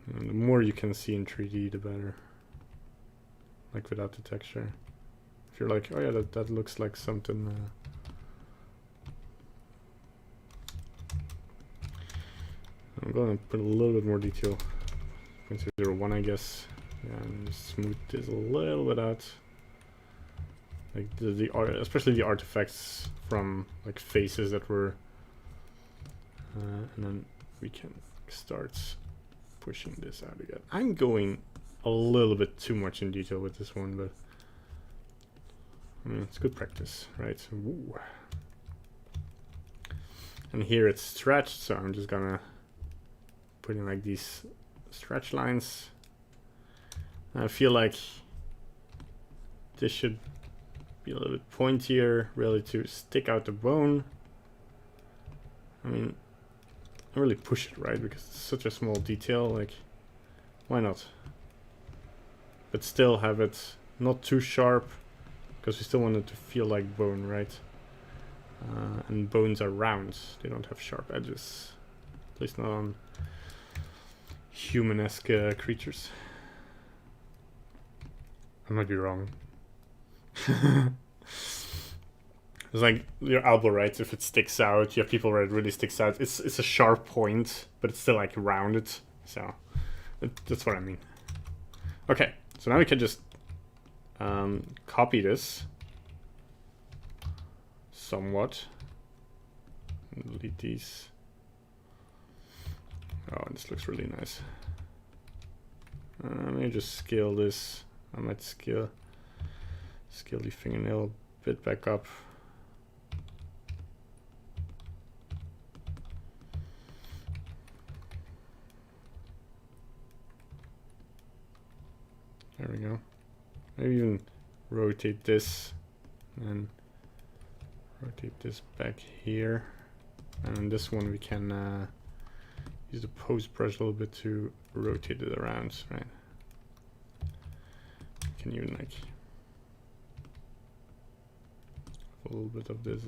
the more you can see in 3D, the better. Like without the texture. If you're like, oh yeah, that looks like something. I'm going to put a little bit more detail. 0.01, I guess. Yeah, and just smooth this a little bit out. Like the art, especially the artifacts from like faces that were, and then we can start pushing this out again. I'm going a little bit too much in detail with this one, but I mean, it's good practice, right? Ooh. And here it's stretched, so I'm just gonna put in like these stretch lines. And I feel like this should be a little bit pointier, really, to stick out the bone. I mean, I really push it, right? Because it's such a small detail, like, why not? But still have it not too sharp, because we still want it to feel like bone, right? And bones are round, they don't have sharp edges. At least not on human-esque creatures. I might be wrong. It's like your elbow, right? If it sticks out, you have people where it really sticks out. It's a sharp point, but it's still like rounded. So that's what I mean. Okay, so now we can just copy this somewhat. Delete these. Oh, this looks really nice. Let me just scale this. I might scale the fingernail a bit back up. There we go. Maybe even rotate this and rotate this back here. And this one we can use the pose brush a little bit to rotate it around, right? You can even like a little bit of this.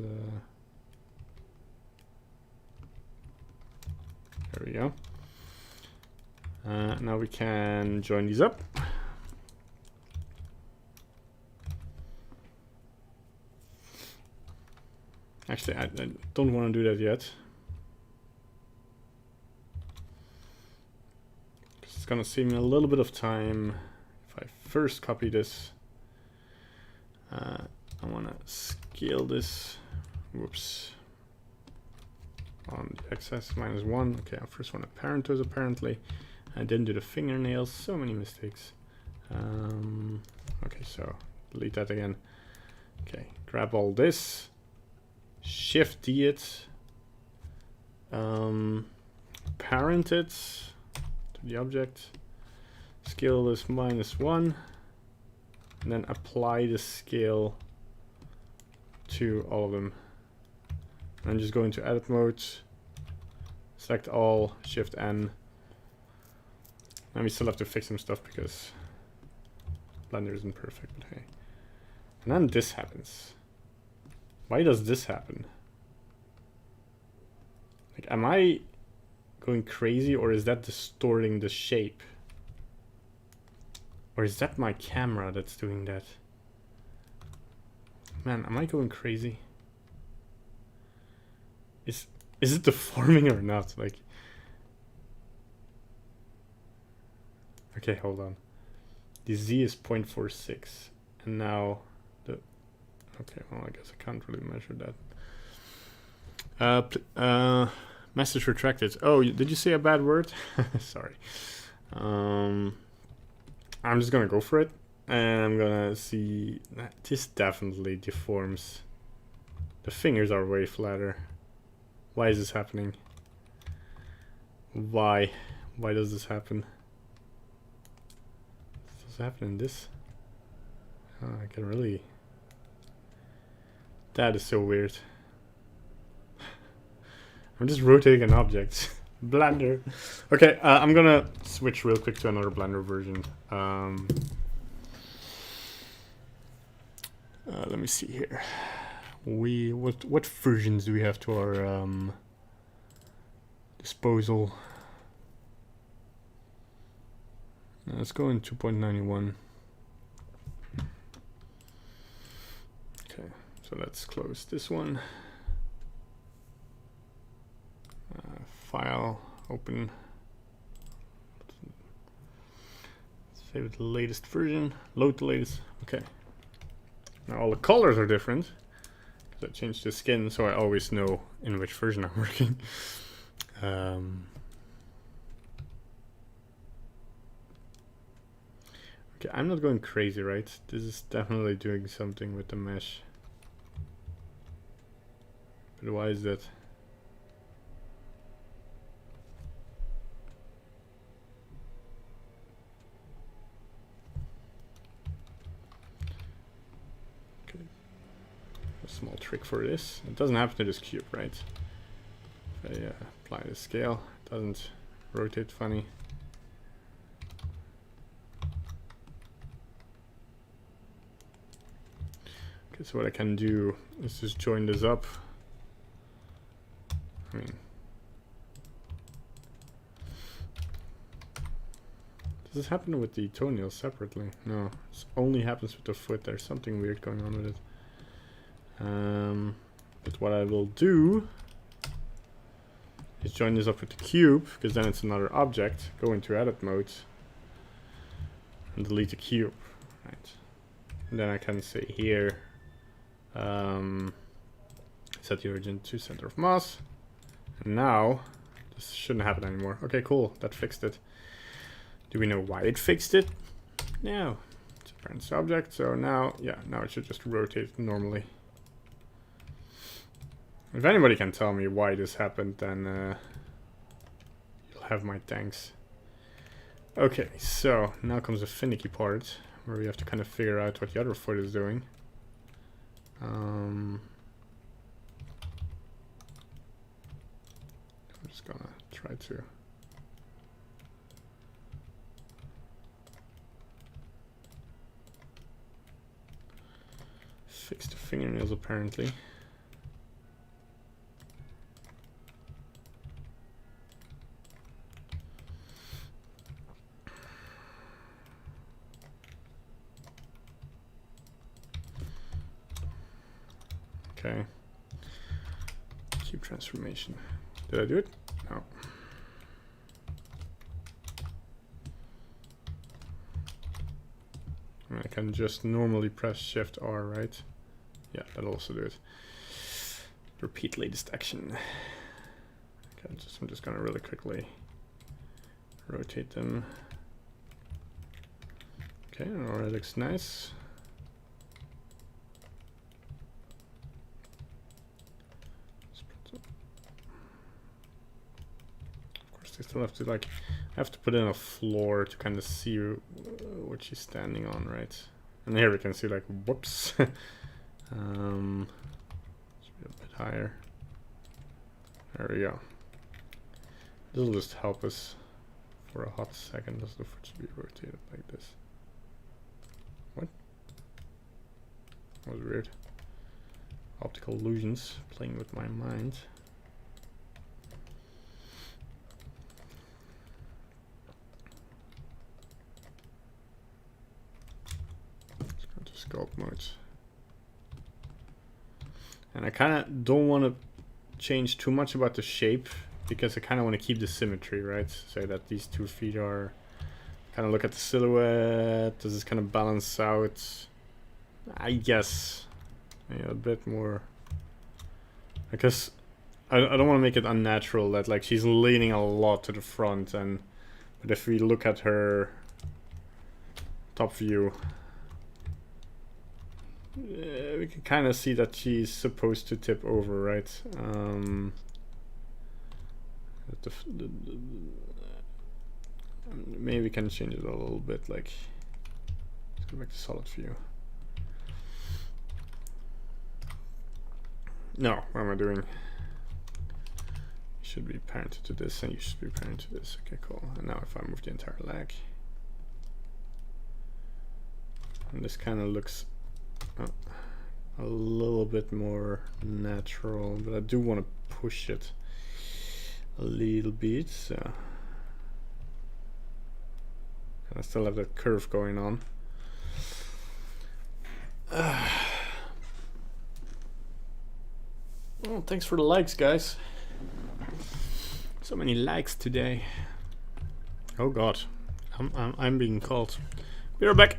There we go. Now we can join these up. Actually, I don't want to do that yet. It's gonna save me a little bit of time if I first copy this. I want to scale this. Whoops. On the x-axis -1. Okay, I first want to parent those apparently. I didn't do the fingernails. So many mistakes. Okay, so delete that again. Okay, grab all this. Shift D it. Parent it to the object. Scale this -1. And then apply the scale to all of them. And just go into edit mode. Select all, Shift N. And we still have to fix some stuff because Blender isn't perfect, but hey. And then this happens. Why does this happen? Like, am I going crazy or is that distorting the shape? Or is that my camera that's doing that? Man, am I going crazy? Is it deforming or not? Like, okay, hold on. The Z is 0.46, and now the. Okay, well, I guess I can't really measure that. Message retracted. Oh, did you say a bad word? Sorry. I'm just gonna go for it, and I'm gonna see that this definitely deforms. The fingers are way flatter. Why is this happening? Why? Why does this happen? Does it happen in this? Oh, I can really. That is so weird. I'm just rotating an object. Blender. Okay, I'm gonna switch real quick to another Blender version. Let me see here. What versions do we have to our disposal? Let's go in 2.91. Okay, so let's close this one. File, open. Save the latest version. Load the latest. Okay. Now all the colors are different. I changed the skin, so I always know in which version I'm working. Okay, I'm not going crazy, right? This is definitely doing something with the mesh. But why is that? Small trick for this. It doesn't happen to this cube, right? If I apply the scale, it doesn't rotate funny. Okay, so what I can do is just join this up. I mean, does this happen with the toenails separately? No, this only happens with the foot. There's something weird going on with it. But what I will do is join this up with the cube, because then it's another object. Go into edit mode and delete the cube, right? And then I can say here, set the origin to center of mass. And now this shouldn't happen anymore. Okay, cool. That fixed it. Do we know why it fixed it? No. It's a parent object. So now, yeah, now it should just rotate normally. If anybody can tell me why this happened, then you'll have my thanks. Okay, so now comes the finicky part, where we have to kind of figure out what the other foot is doing. I'm just gonna try to fix the fingernails apparently. Okay. Cube transformation. Did I do it? No. I can just normally press Shift R, right? Yeah, that'll also do it. Repeat latest action. Okay, I'm just gonna really quickly rotate them. Okay, alright, looks nice. Of course, they still have to I have to put in a floor to kind of see what she's standing on, right? And here we can see whoops. Should be a bit higher. There we go. This will just help us for a hot second. The foot should be rotated like this. What? That was weird. Optical illusions, playing with my mind. Let's go to sculpt mode. And I kind of don't want to change too much about the shape because I kind of want to keep the symmetry, right? So that these 2 feet are kind of look at the silhouette. Does this kind of balance out? I guess a bit more, because I don't want to make it unnatural that she's leaning a lot to the front, but if we look at her top view, we can kind of see that she's supposed to tip over, right? Maybe we can change it a little bit. Let's go back to solid view. No, what am I doing? You should be parented to this, and you should be parented to this. Okay, cool. And now if I move the entire leg, and this kind of looks a little bit more natural, but I do want to push it a little bit, so I still have that curve going on. Well, thanks for the likes, guys. So many likes today. Oh god, I'm being called. Be right back.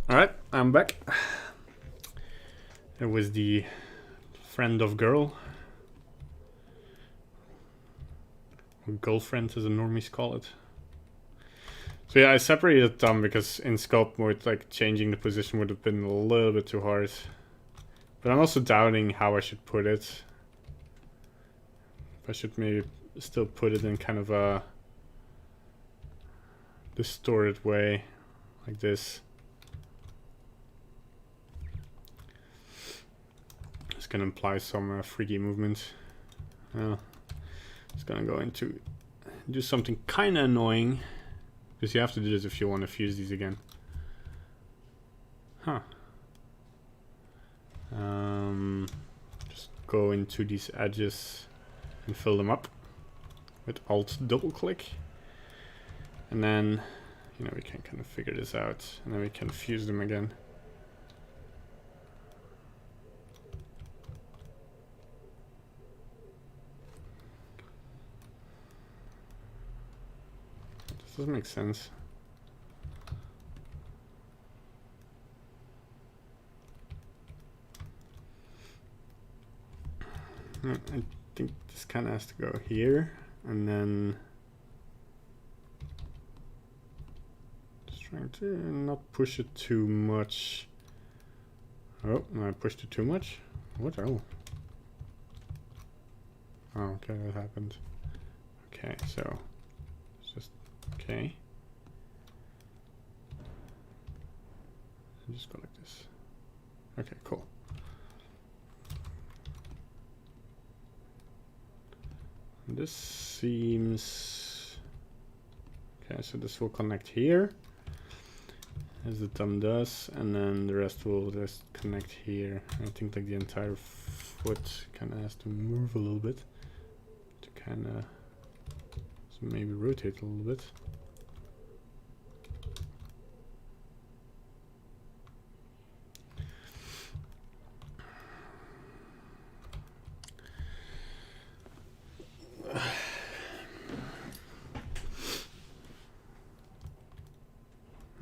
Alright, I'm back. It was the friend of girl. Or girlfriend as the normies call it. So yeah, I separated them because in sculpt mode, changing the position would have been a little bit too hard. But I'm also doubting how I should put it. If I should maybe still put it in kind of a distorted way, like this. It's gonna imply some freaky movement. It's gonna go into do something kind of annoying, because you have to do this if you want to fuse these again. Huh. Just go into these edges and fill them up with Alt double click, and then we can kind of figure this out, and then we can fuse them again. doesn't make sense. I think this kind of has to go here, and then just trying to not push it too much. Oh, I pushed it too much. What? Oh. Oh, okay, that happened. Okay, so it's just okay. Just go like this. Okay, cool. This seems okay, so this will connect here as the thumb does, and then the rest will just connect here. I think like the entire foot kind of has to move a little bit to kind of, so maybe rotate a little bit.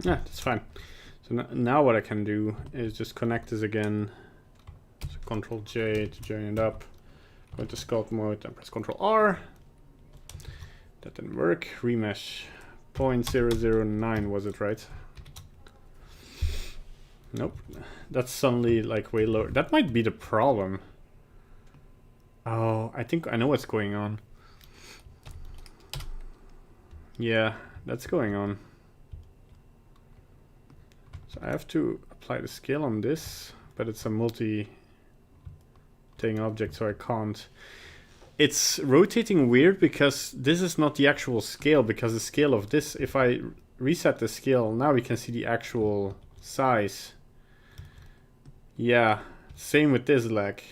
Yeah, that's fine. So now what I can do is just connect this again. So Control J to join it up. Go into sculpt mode and press Control R. That didn't work. Remesh 0.009 was it, right? Nope. That's suddenly like way lower. That might be the problem. Oh, I think I know what's going on. Yeah, that's going on. So I have to apply the scale on this, but it's a multi-thing object, so I can't. It's rotating weird because this is not the actual scale, because the scale of this, if I reset the scale, now we can see the actual size. Yeah, same with this leg.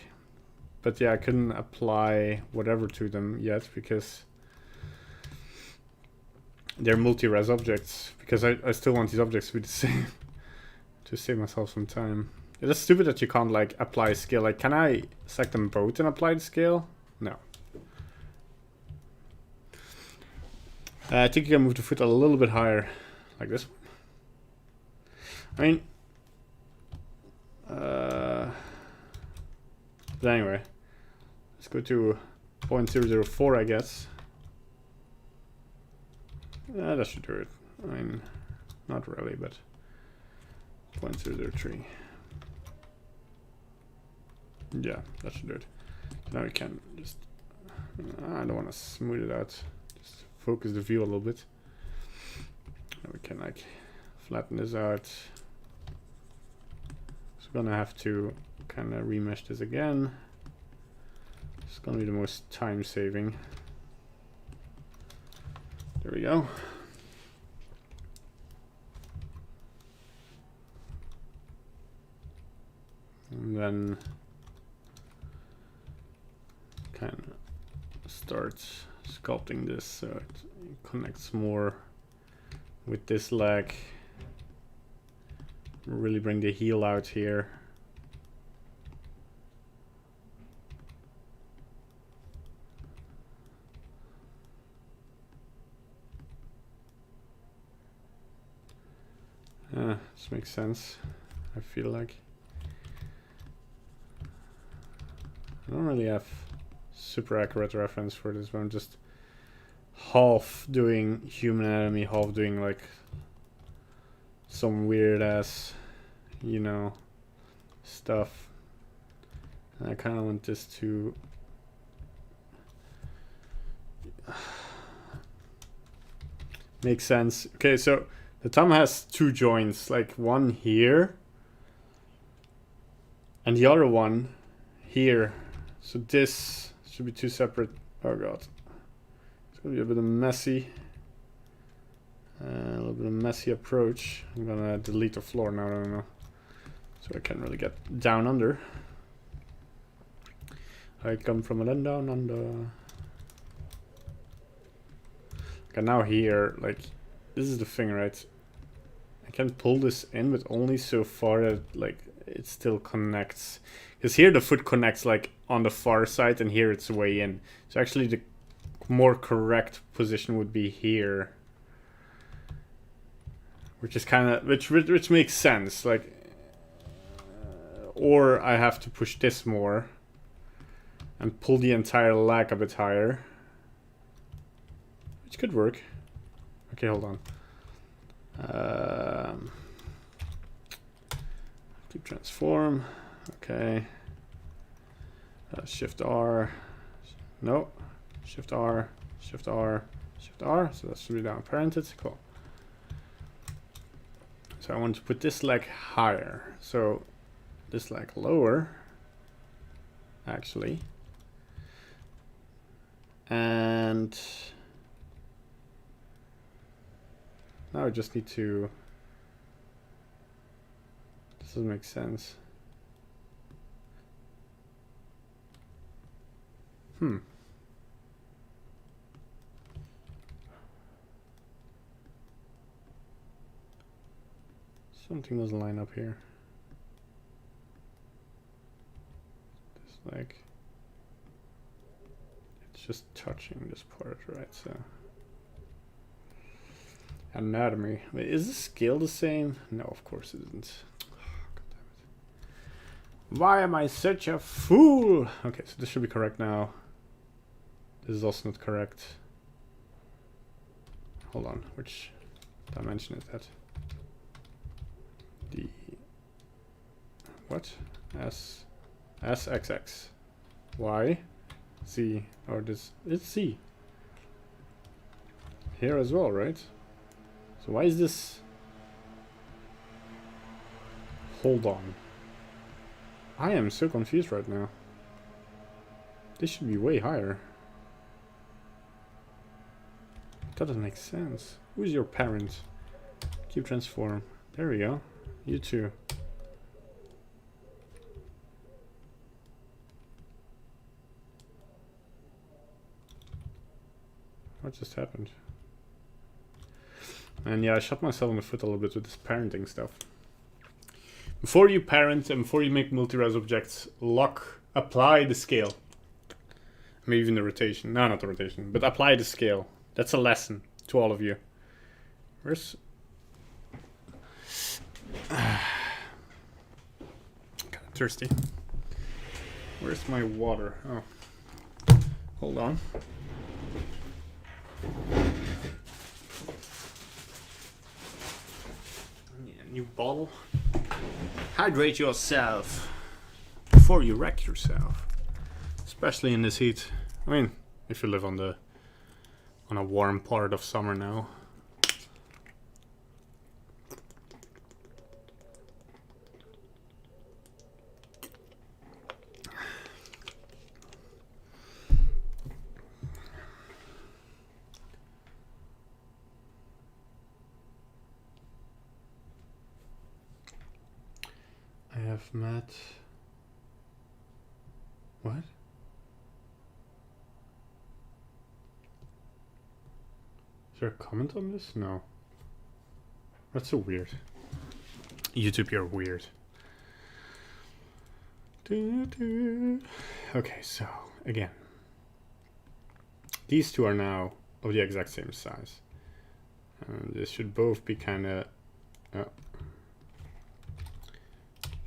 But yeah, I couldn't apply whatever to them yet because they're multi-res objects, because I still want these objects to be the same. To save myself some time. It's stupid that you can't like apply scale. Like, can I select them both and apply the scale? No. I think you can move the foot a little bit higher, like this one. I mean, but anyway, let's go to 0.004, I guess. That should do it. I mean, not really, but 0.003. Yeah, that should do it. Now we can just, I don't want to smooth it out, just focus the view a little bit. Now we can like flatten this out. So we're gonna have to kind of remesh this again. It's gonna be the most time saving. There we go. And then kind of start sculpting this so it connects more with this leg. Really bring the heel out here. This makes sense, I feel like. I don't really have super accurate reference for this, but I'm just half doing human anatomy, half doing like some weird ass, you know, stuff. And I kind of want this to make sense. Okay, so the thumb has two joints, like one here and the other one here. So this should be two separate. Oh god, it's gonna be a bit of messy, a little bit of messy approach. I'm gonna delete the floor now. I don't know, so I can't really get down under. I come from a land down under. Okay, now here, like this is the thing, right? I can pull this in, but only so far that like it still connects. Because here the foot connects like on the far side, and here it's way in. So actually the more correct position would be here. which is kind of which makes sense. Like, or I have to push this more and pull the entire leg a bit higher, which could work. Okay, hold on. Keep transform. Okay. Shift R. No. Shift R. Shift R. Shift R. So that should be down parented. Cool. So I want to put this leg higher. So this leg lower, actually. And now I just need to. This doesn't make sense. Something doesn't line up here. This leg. It's just touching this part, right? So anatomy. Wait, is the scale the same? No, of course it isn't. Why am I such a fool? Okay, so this should be correct now. This is also not correct. Hold on, which dimension is that? The what? SXX. Y Z, or this it's Z. Here as well, right? So why is this? Hold on. I am so confused right now. This should be way higher. That doesn't make sense. Who's your parent? Keep transform. There we go. You too. What just happened? And yeah, I shot myself in the foot a little bit with this parenting stuff. Before you parent and before you make multi-res objects, apply the scale. Maybe even the rotation. No, not the rotation, but apply the scale. That's a lesson to all of you. Where's... kind of thirsty. Where's my water? Oh. Hold on. Yeah, new bottle. Hydrate yourself before you wreck yourself. Especially in this heat. I mean, if you live on a warm part of summer now. I have met... What? Is there a comment on this? No. That's so weird. YouTube, you're weird. Okay, so, again. These two are now of the exact same size. And this should both be kind of...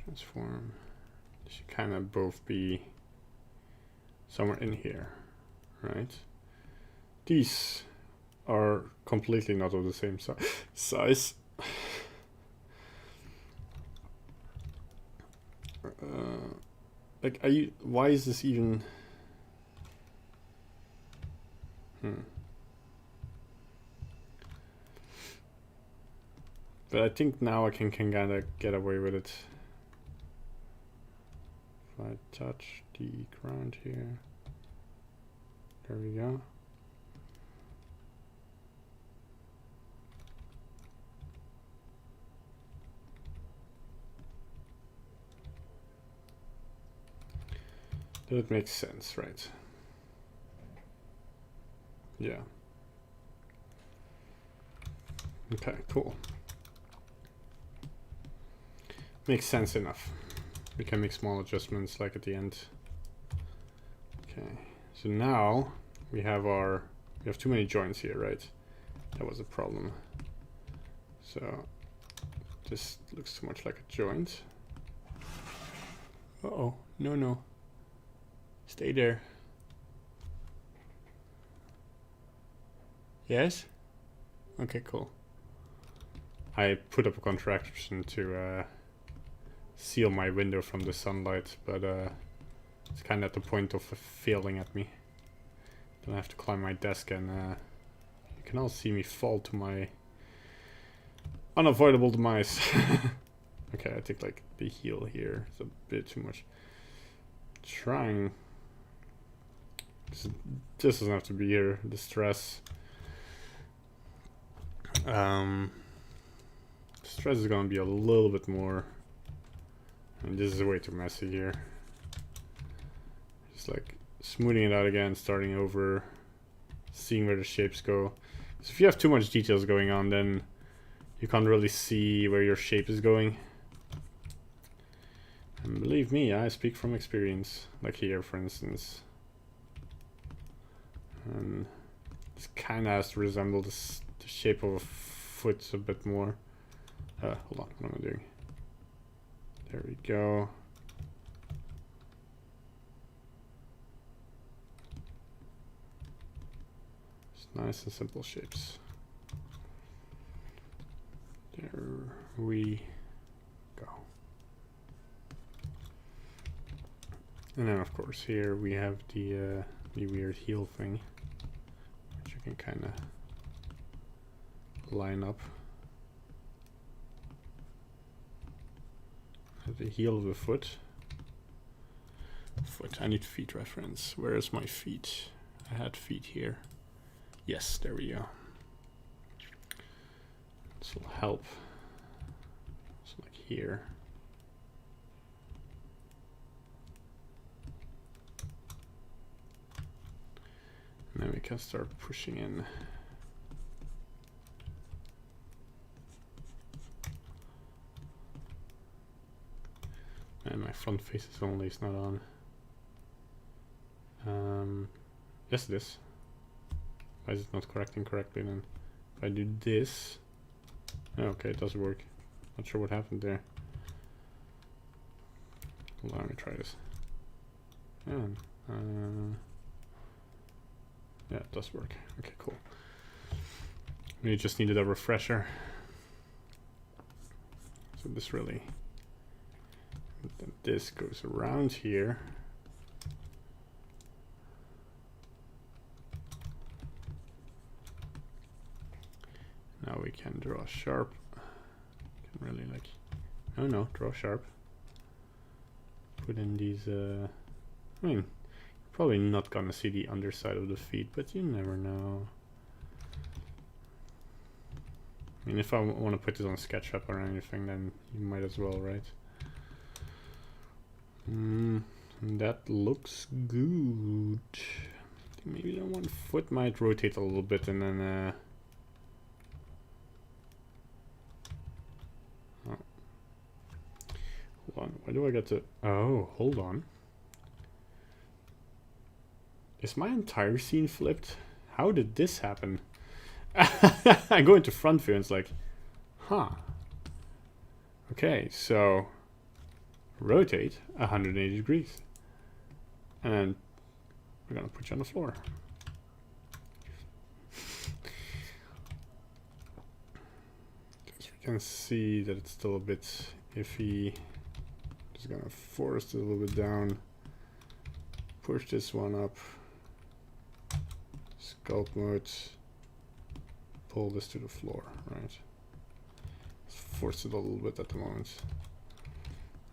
transform. They should kind of both be somewhere in here, right? These are completely not of the same size. Like, why is this even? But I think now I can kind of get away with it. If I touch the ground here, there we go. That makes sense, right? Yeah. Okay, cool. Makes sense enough. We can make small adjustments like at the end. Okay, so now we have too many joints here, right? That was a problem. So This looks too much like a joint. Uh-oh. No, no. Stay there. Yes? Okay, cool. I put up a contraction to seal my window from the sunlight, but it's kind of at the point of failing at me. Then I have to climb my desk, and you can all see me fall to my unavoidable demise. Okay, I think like the heel here is a bit too much. Trying. This doesn't have to be here. The stress. Stress is gonna be a little bit more. I mean, this is way too messy here. Just like smoothing it out again, starting over, seeing where the shapes go. So if you have too much details going on, then you can't really see where your shape is going. And believe me, I speak from experience. Like here, for instance. And this kind of has to resemble the shape of a foot a bit more. Hold on, what am I doing? There we go. Just nice and simple shapes. There we go. And then of course here we have the weird heel thing, which you can kind of line up. The heel of the foot. I need feet reference. Where is my feet? I had feet here. Yes, there we go. This will help. So like here. And then we can start pushing in. And my front faces only is not on. Yes, it is. Why is it not correcting correctly then? If I do this. Oh, okay, it does work. Not sure what happened there. Hold on, let me try this. Yeah, it does work. Okay, cool. We just needed a refresher. So this really... Then this goes around here. Now we can draw sharp. Can really like, oh no, draw sharp. Put in these. I mean, you're probably not gonna see the underside of the feet, but you never know. I mean, if I want to put this on SketchUp or anything, then you might as well, right? That looks good. I think maybe that one foot might rotate a little bit, and then oh. Hold on, why do I get to... Oh, hold on. Is my entire scene flipped? How did this happen? I go into front view and it's like, huh. Okay, so rotate 180 degrees. And then we're gonna put you on the floor. As we can see that it's still a bit iffy. Just gonna force it a little bit down. Push this one up. Sculpt mode. Pull this to the floor, right? Let's force it a little bit at the moment.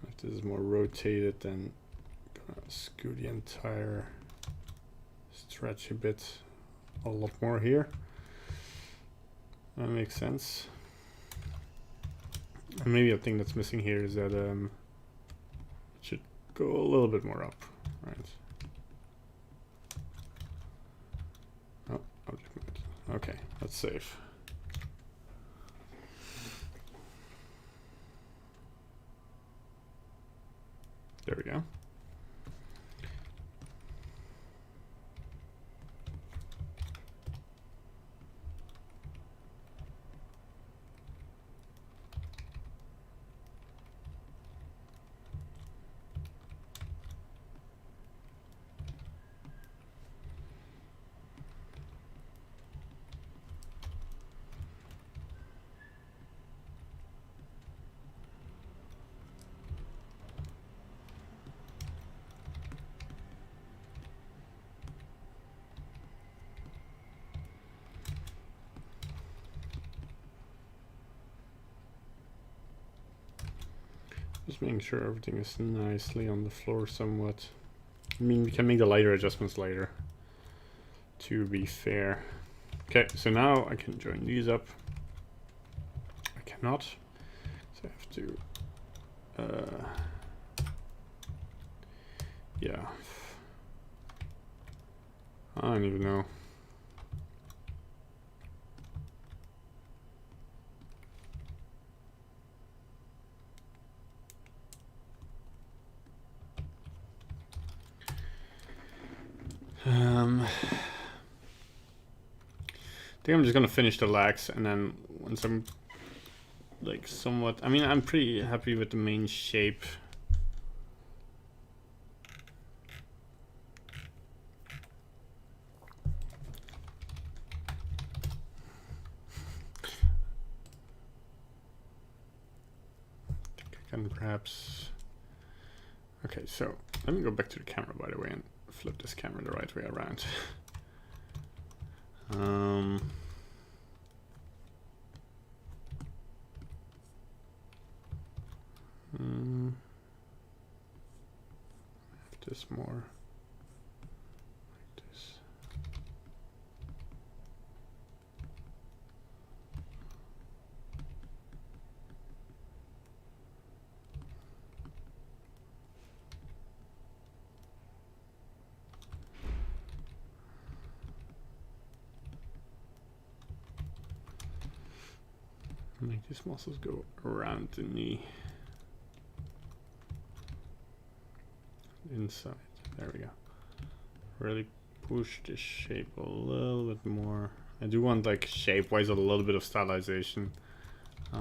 If this is more rotated, then gonna scoot the entire stretch a bit, a lot more here. That makes sense. And maybe a thing that's missing here is that it should go a little bit more up, right? Oh, object mode. Okay, that's safe. There we go. Just making sure everything is nicely on the floor somewhat. I mean, we can make the lighter adjustments later, to be fair. Okay, so now I can join these up. I cannot, so I have to, yeah. I don't even know. I think I'm just gonna finish the legs, and then once I'm like somewhat, I mean, I'm pretty happy with the main shape. I think I can perhaps, okay, so let me go back to the camera, by the way, and flip this camera the right way around. This more like this. Make these muscles go around the knee. Inside. There we go. Really push this shape a little bit more. I do want, like, shape-wise a little bit of stylization. I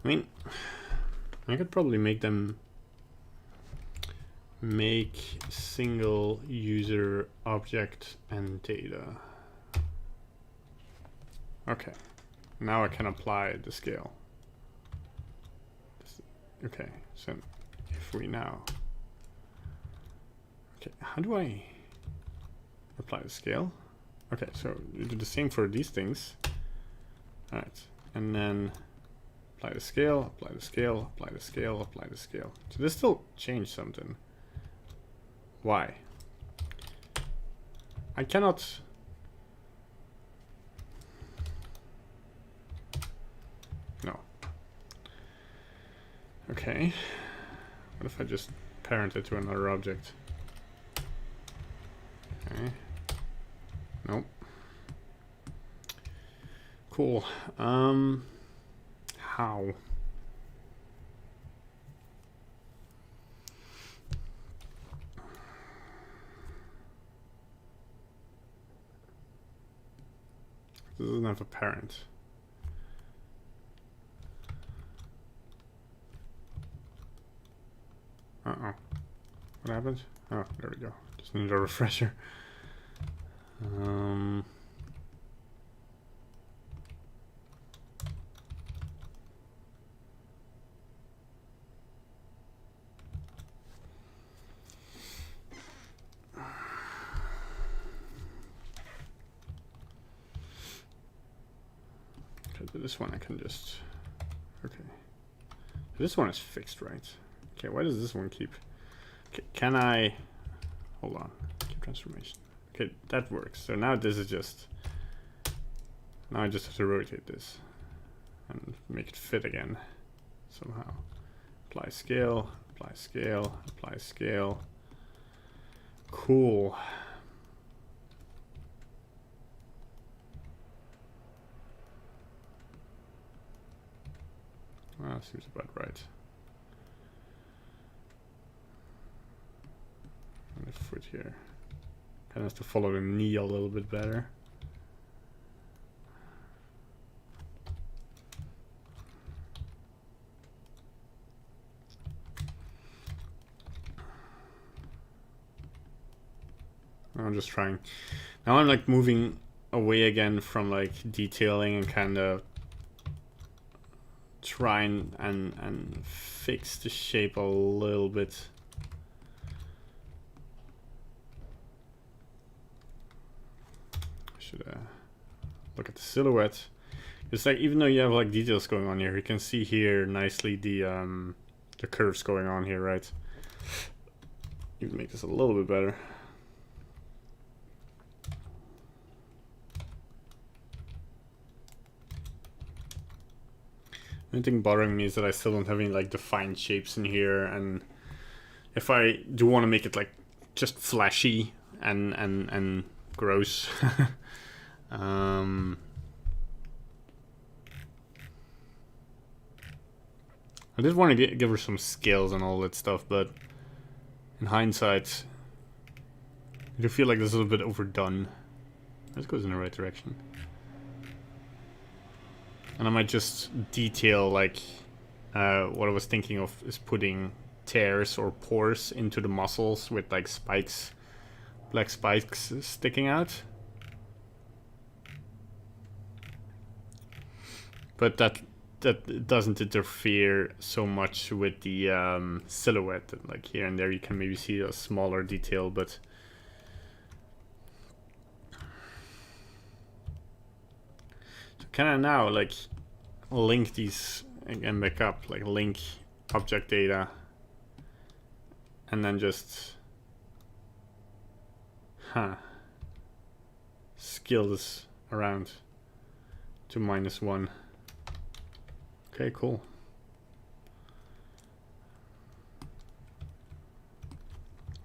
mean, I could probably make them make single user object and data. Okay, now I can apply the scale. Okay, so if we now, okay, how do I apply the scale? Okay, so you do the same for these things. All right, and then apply the scale, apply the scale, apply the scale, apply the scale. So this still changed something. Why? I cannot. No. Okay. What if I just parent it to another object? Okay. Nope. Cool. How? This doesn't have a parent. Uh-oh. What happened? Oh, there we go. Just need a refresher. This one I can just, okay. This one is fixed, right? Okay, why does this one keep, okay, can I, hold on, keep transformation. Okay, that works. So now this is just, now I just have to rotate this and make it fit again somehow. Apply scale, apply scale, apply scale. Cool. Well, seems about right. And the foot here. Kind of has to follow the knee a little bit better. I'm just trying. Now I'm like moving away again from like detailing and kind of try and fix the shape a little bit. to look at the silhouette. It's like, even though you have like details going on here, you can see here nicely the curves going on here, right? Even make this a little bit better. The only thing bothering me is that I still don't have any like defined shapes in here, and if I do want to make it like just flashy and gross, I did want to give her some scales and all that stuff, but in hindsight, I do feel like this is a little bit overdone. This goes in the right direction. And I might just detail, like, what I was thinking of is putting tears or pores into the muscles with, like, spikes, black spikes sticking out. But that doesn't interfere so much with the silhouette. Like here and there you can maybe see a smaller detail, but so can I now like link these again back up, like link object data and then just scale this around to -1. Okay, cool.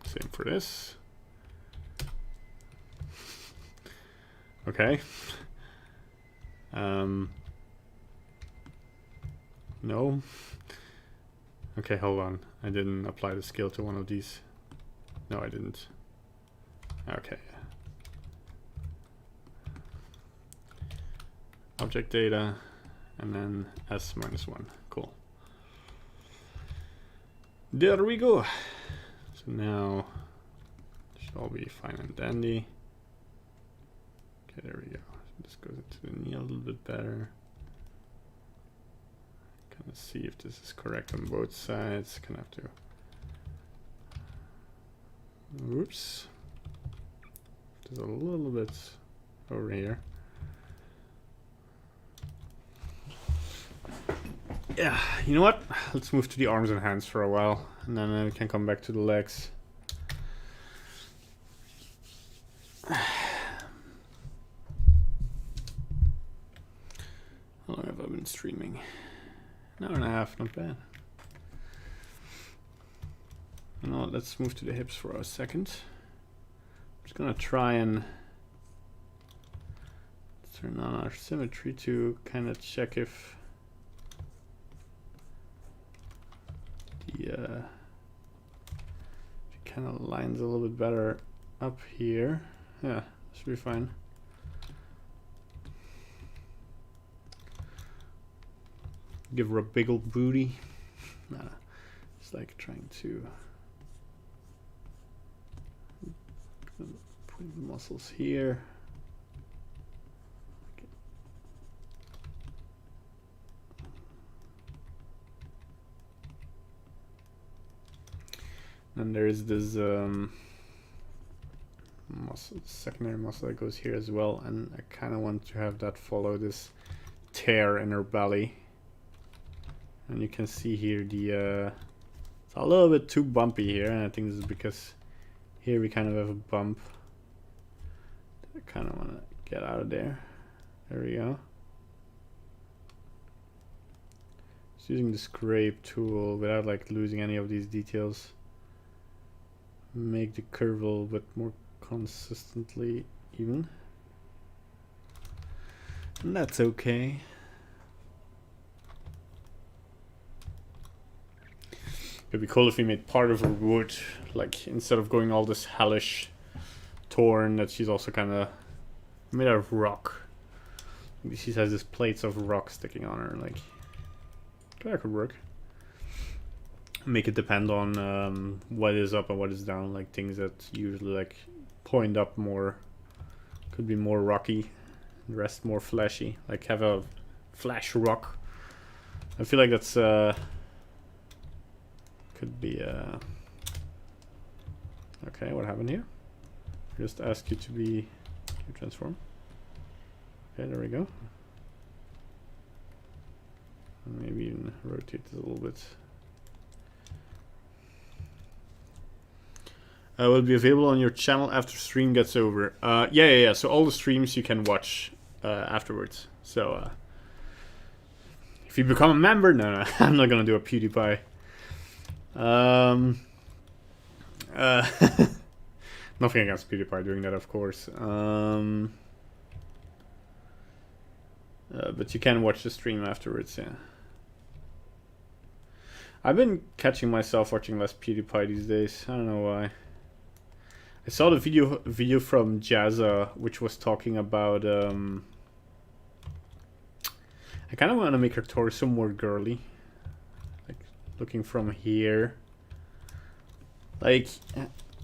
Same for this. Okay. No. Okay, hold on. I didn't apply the scale to one of these. No, I didn't. Okay. Object data. And then S -1. Cool. There we go. So now it should all be fine and dandy. Okay, there we go. So this goes into the knee a little bit better. Kind of see if this is correct on both sides. Gonna have to. Oops. There's a little bit over here. Yeah, you know what? Let's move to the arms and hands for a while, and then we can come back to the legs. How long have I been streaming? An hour and a half, not bad. You know what? Let's move to the hips for a second. I'm just gonna try and turn on our symmetry to kind of check if it kind of lines a little bit better up here. Yeah, should be fine. Give her a big old booty. Nah, it's like trying to put the muscles here. And there's this muscle, secondary muscle that goes here as well, and I kind of want to have that follow this tear in her belly. And you can see here the it's a little bit too bumpy here, and I think this is because here we kind of have a bump. I kind of want to get out of there. There we go. Just using the scrape tool without like losing any of these details. Make the curve a little bit more consistently even. And that's okay. It'd be cool if we made part of her wood, like instead of going all this hellish torn, that she's also kind of made out of rock. She has these plates of rock sticking on her, like that could work. Make it depend on what is up and what is down, like things that usually like point up more could be more rocky, the rest more fleshy, like have a flash rock. I feel like that's could be okay. What happened here? I just ask you to be transform. Okay, there we go. Maybe even rotate it a little bit. Will be available on your channel after stream gets over. Yeah. So all the streams you can watch afterwards. So if you become a member, no, I'm not gonna do a PewDiePie. Nothing against PewDiePie doing that, of course. But you can watch the stream afterwards, yeah. I've been catching myself watching less PewDiePie these days. I don't know why. I saw the video from Jazza, which was talking about I kind of want to make her torso more girly, like looking from here, like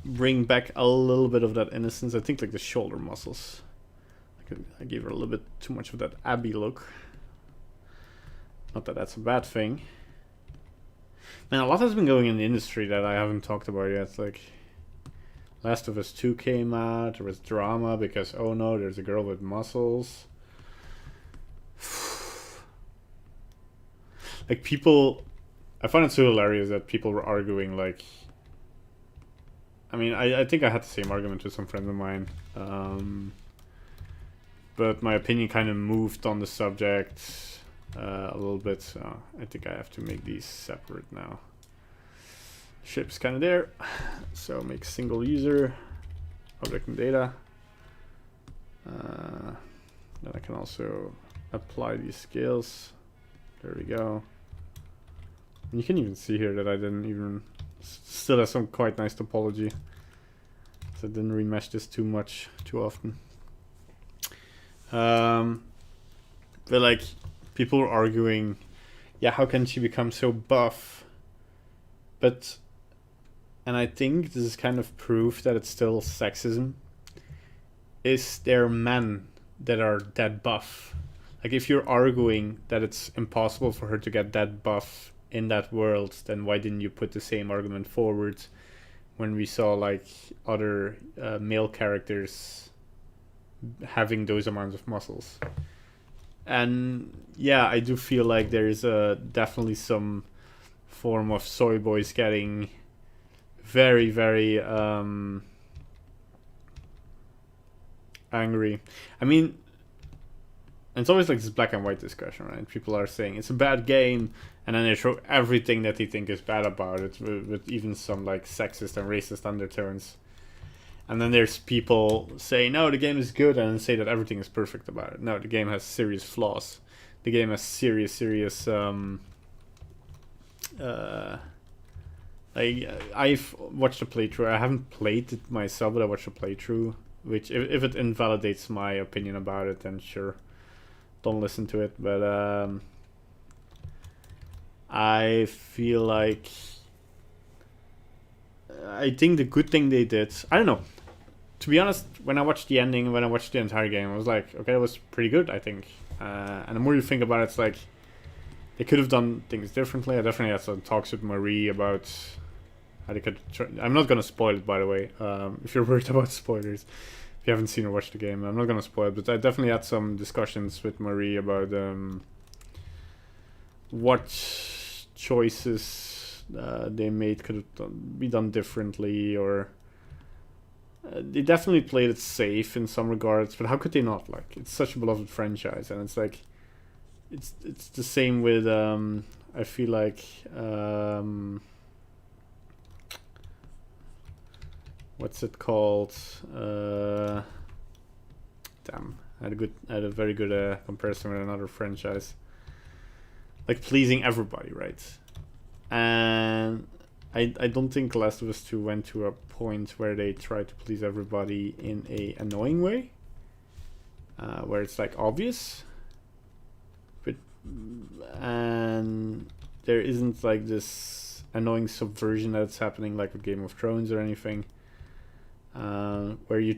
bring back a little bit of that innocence. I think like the shoulder muscles. I gave her a little bit too much of that Abby look. Not that that's a bad thing. Man, a lot has been going in the industry that I haven't talked about yet. Like, Last of Us 2 came out. There was drama because, oh no, there's a girl with muscles. Like, people... I find it so hilarious that people were arguing, like... I mean, I think I had the same argument with some friends of mine. But my opinion kind of moved on the subject a little bit. So I think I have to make these separate now. Ship's kind of there. So make single user, object and data. Then I can also apply these scales. There we go. And you can even see here that I didn't even... Still has some quite nice topology. So I didn't remesh this too much, too often. But like, people were arguing, yeah, how can she become so buff? But, and I think this is kind of proof that it's still sexism. Is there men that are that buff? Like, if you're arguing that it's impossible for her to get that buff in that world, then why didn't you put the same argument forward when we saw like other male characters having those amounts of muscles? And yeah, I do feel like there is definitely some form of soy boys getting very, very angry. I mean, it's always like this black and white discussion, right? People are saying it's a bad game, and then they show everything that they think is bad about it, with even some like sexist and racist undertones. And then there's people say, no, the game is good, and then say that everything is perfect about it. No, the game has serious flaws. The game has serious I've watched a playthrough. I haven't played it myself, but I watched a playthrough, which if it invalidates my opinion about it, then sure, don't listen to it. But I feel like, I think the good thing they did, I don't know, to be honest, when I watched the ending, when I watched the entire game, I was like, okay, it was pretty good, I think. And the more you think about it, it's like, they could have done things differently. I definitely had some talks with Marie about how they could I'm not going to spoil it, by the way, if you're worried about spoilers. If you haven't seen or watched the game, I'm not going to spoil it, but I definitely had some discussions with Marie about what choices they made could have be done differently, or they definitely played it safe in some regards, but how could they not? Like, it's such a beloved franchise, and it's like, it's the same with I feel like what's it called? Damn, I had a very good comparison with another franchise. Like, pleasing everybody, right? And I don't think Last of Us 2 went to a point where they tried to please everybody in a annoying way, where it's like obvious, but and there isn't like this annoying subversion that's happening like with Game of Thrones or anything, where you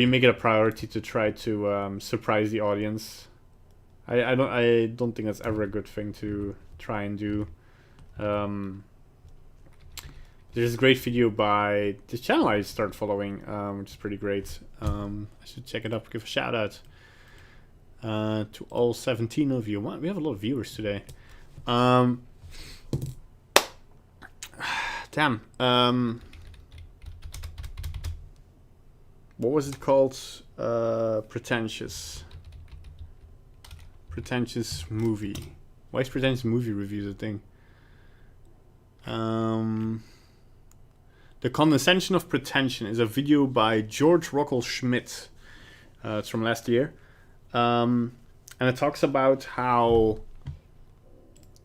make it a priority to try to surprise the audience. I don't think that's ever a good thing to try and do. There's a great video by this channel I started following, which is pretty great. I should check it up, give a shout out. to all 17 of you. Wow, we have a lot of viewers today. Damn. What was it called? Pretentious movie. Why is pretentious movie reviews a thing? The Condescension of Pretension is a video by George Rockel Schmidt. It's from last year. And it talks about how,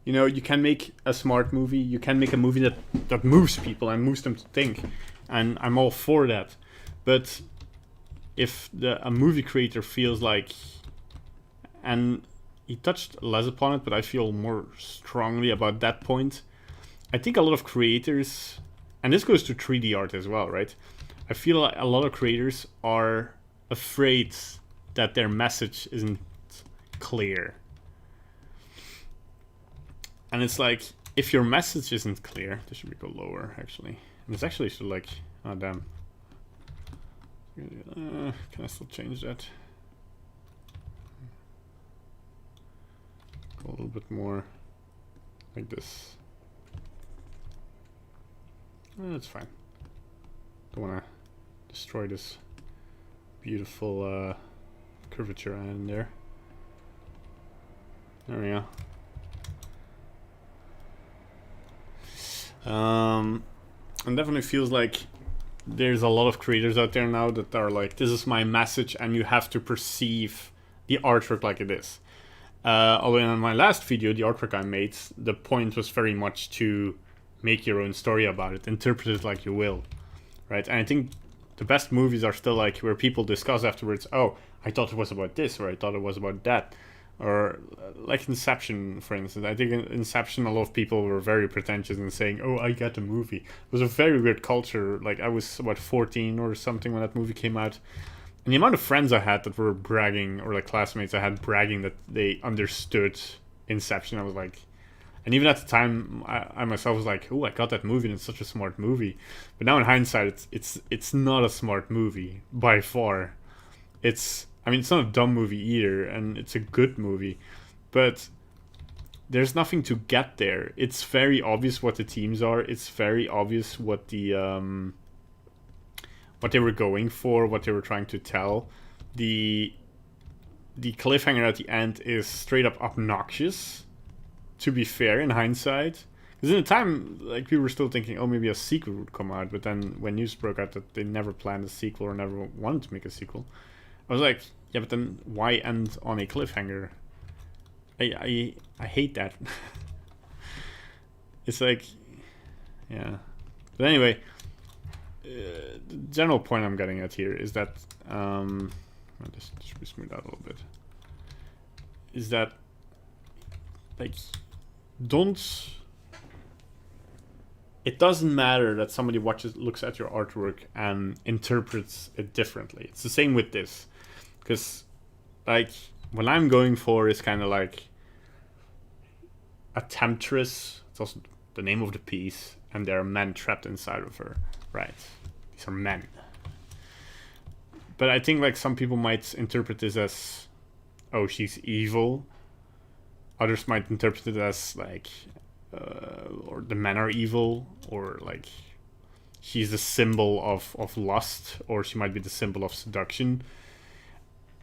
you know, you can make a smart movie. You can make a movie that moves people and moves them to think. And I'm all for that. But if a movie creator feels like, and he touched less upon it, but I feel more strongly about that point. I think a lot of creators, and this goes to 3D art as well, right? I feel like a lot of creators are afraid that their message isn't clear. And it's like, if your message isn't clear, this should go lower actually. And it's actually should like, oh damn. Can I still change that? Go a little bit more like this. That's fine. Don't want to destroy this beautiful curvature in there. There we go. And definitely feels like there's a lot of creators out there now that are like, this is my message and you have to perceive the artwork like it is. Although in my last video, the artwork I made, the point was very much to make your own story about it, interpret it like you will, right? And I think the best movies are still like where people discuss afterwards, oh, I thought it was about this, or I thought it was about that. Or like Inception, for instance. I think in Inception, a lot of people were very pretentious in saying, oh, I got the movie. It was a very weird culture. Like, I was about 14 or something when that movie came out. And the amount of friends I had that were bragging, or like classmates I had bragging that they understood Inception, I was like... And even at the time, I myself was like, oh, I got that movie and it's such a smart movie. But now in hindsight, it's not a smart movie, by far. I mean, it's not a dumb movie either, and it's a good movie, but there's nothing to get there. It's very obvious what the themes are. It's very obvious what the what they were going for, what they were trying to tell. The cliffhanger at the end is straight up obnoxious, to be fair, in hindsight. Because in the time, like, we were still thinking, oh, maybe a sequel would come out, but then when news broke out that they never planned a sequel or never wanted to make a sequel, I was like, yeah, but then why end on a cliffhanger? I hate that. It's like, yeah. But anyway, the general point I'm getting at here is that, I'll just smooth out a little bit. Is that, like, it doesn't matter that somebody looks at your artwork and interprets it differently. It's the same with this. Because, like, what I'm going for is kind of like a temptress. It's also the name of the piece. And there are men trapped inside of her. Right. These are men. But I think, like, some people might interpret this as, oh, she's evil. Others might interpret it as, like, or the men are evil. Or, like, she's the symbol of lust. Or she might be the symbol of seduction.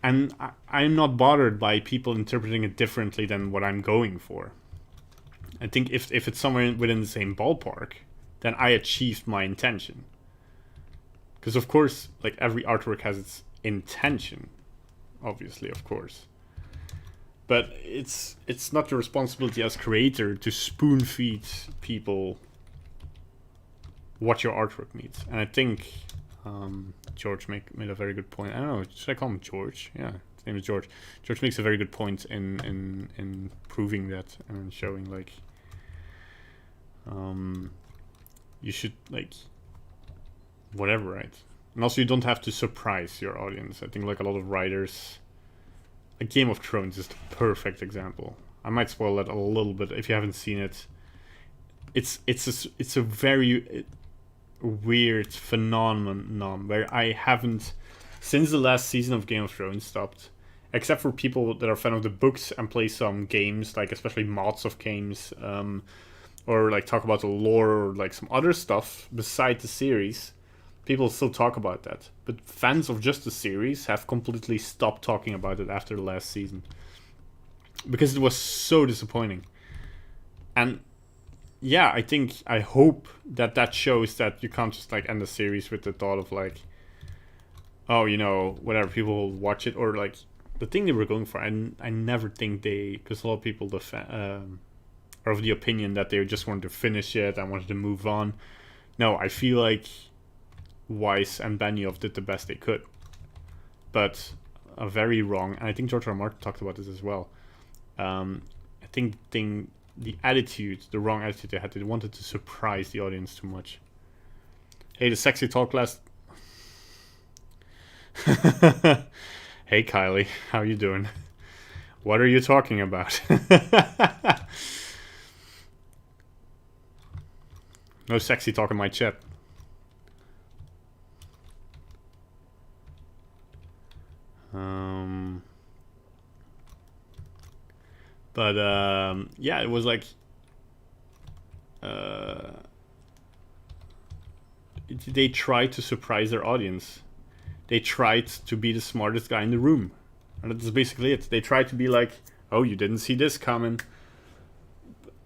And I'm not bothered by people interpreting it differently than what I'm going for. I think if it's somewhere within the same ballpark, then I achieved my intention. Because of course, like, every artwork has its intention, obviously, of course. But it's not your responsibility as creator to spoon feed people what your artwork needs. And I think George made a very good point. I don't know, should I call him George? Yeah, his name is George. George makes a very good point in proving that and showing, like, you should, like, whatever, right? And also, you don't have to surprise your audience. I think, like, a lot of writers, like, Game of Thrones is the perfect example. I might spoil that a little bit if you haven't seen it. It's a very weird phenomenon where I haven't, since the last season of Game of Thrones stopped, except for people that are fan of the books and play some games, like especially mods of games, or like talk about the lore or like some other stuff beside the series, people still talk about that. But fans of just the series have completely stopped talking about it after the last season, because it was so disappointing. And yeah, I hope that shows that you can't just like end the series with the thought of like, oh, you know, whatever, people will watch it. Or like the thing they were going for, I never think because a lot of people are of the opinion that they just wanted to finish it and wanted to move on. No, I feel like Weiss and Benioff did the best they could, but very wrong. And I think George R. R. Martin talked about this as well. I think the wrong attitude they had, they wanted to surprise the audience too much. Hey, the sexy talk last. Hey, Kylie, how you doing? What are you talking about? No sexy talk in my chat. Yeah, it was like they tried to surprise their audience. They tried to be the smartest guy in the room, and that's basically it. They tried to be like, oh, you didn't see this coming.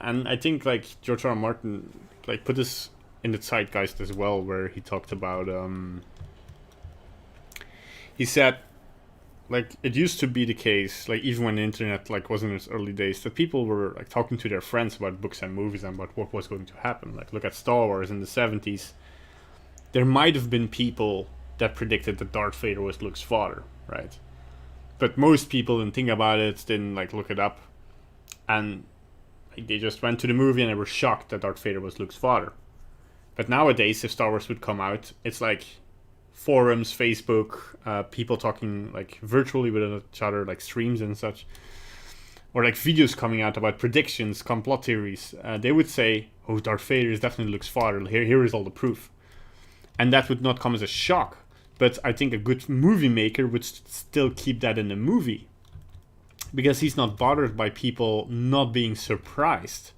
And I think like George R. R. Martin like put this in the zeitgeist as well, where he talked about he said, like, it used to be the case, like even when the internet like was in its early days, that people were like talking to their friends about books and movies and about what was going to happen. Like, look at Star Wars in the 70s. There might have been people that predicted that Darth Vader was Luke's father, right? But most people didn't think about it, didn't like look it up, and like, they just went to the movie and they were shocked that Darth Vader was Luke's father. But nowadays, if Star Wars would come out, it's like forums, Facebook, people talking like virtually with each other, like streams and such, or like videos coming out about predictions, complot theories. They would say, "Oh, Darth Vader is definitely Luke's father. Here is all the proof," and that would not come as a shock. But I think a good movie maker would still keep that in the movie, because he's not bothered by people not being surprised.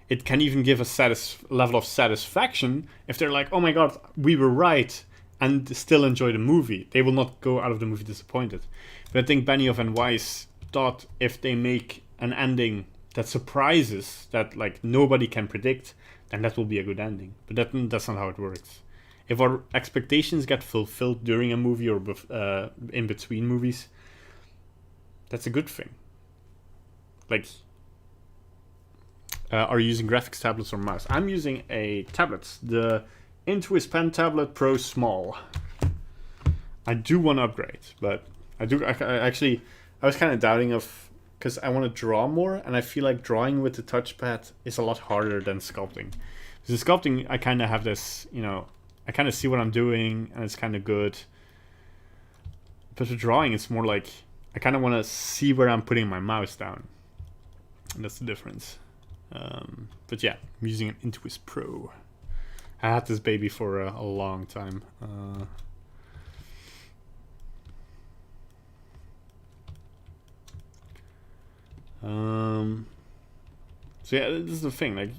It can even give a level of satisfaction if they're like, oh my god, we were right, and still enjoy the movie. They will not go out of the movie disappointed. But I think Benioff and Weiss thought if they make an ending that surprises, that like nobody can predict, then that will be a good ending. But that's not how it works. If our expectations get fulfilled during a movie or in between movies, that's a good thing. Like, are you using graphics tablets or mouse? I'm using a tablet, the Intuos Pen Tablet Pro Small. I do want to upgrade, but I was kind of doubting because I want to draw more, and I feel like drawing with the touchpad is a lot harder than sculpting. Because the sculpting, I kind of have this, I kind of see what I'm doing, and it's kind of good. But the drawing, it's more like I kind of want to see where I'm putting my mouse down. And that's the difference. But yeah, I'm using an Intuos Pro. I had this baby for a long time. So yeah, this is the thing. Like,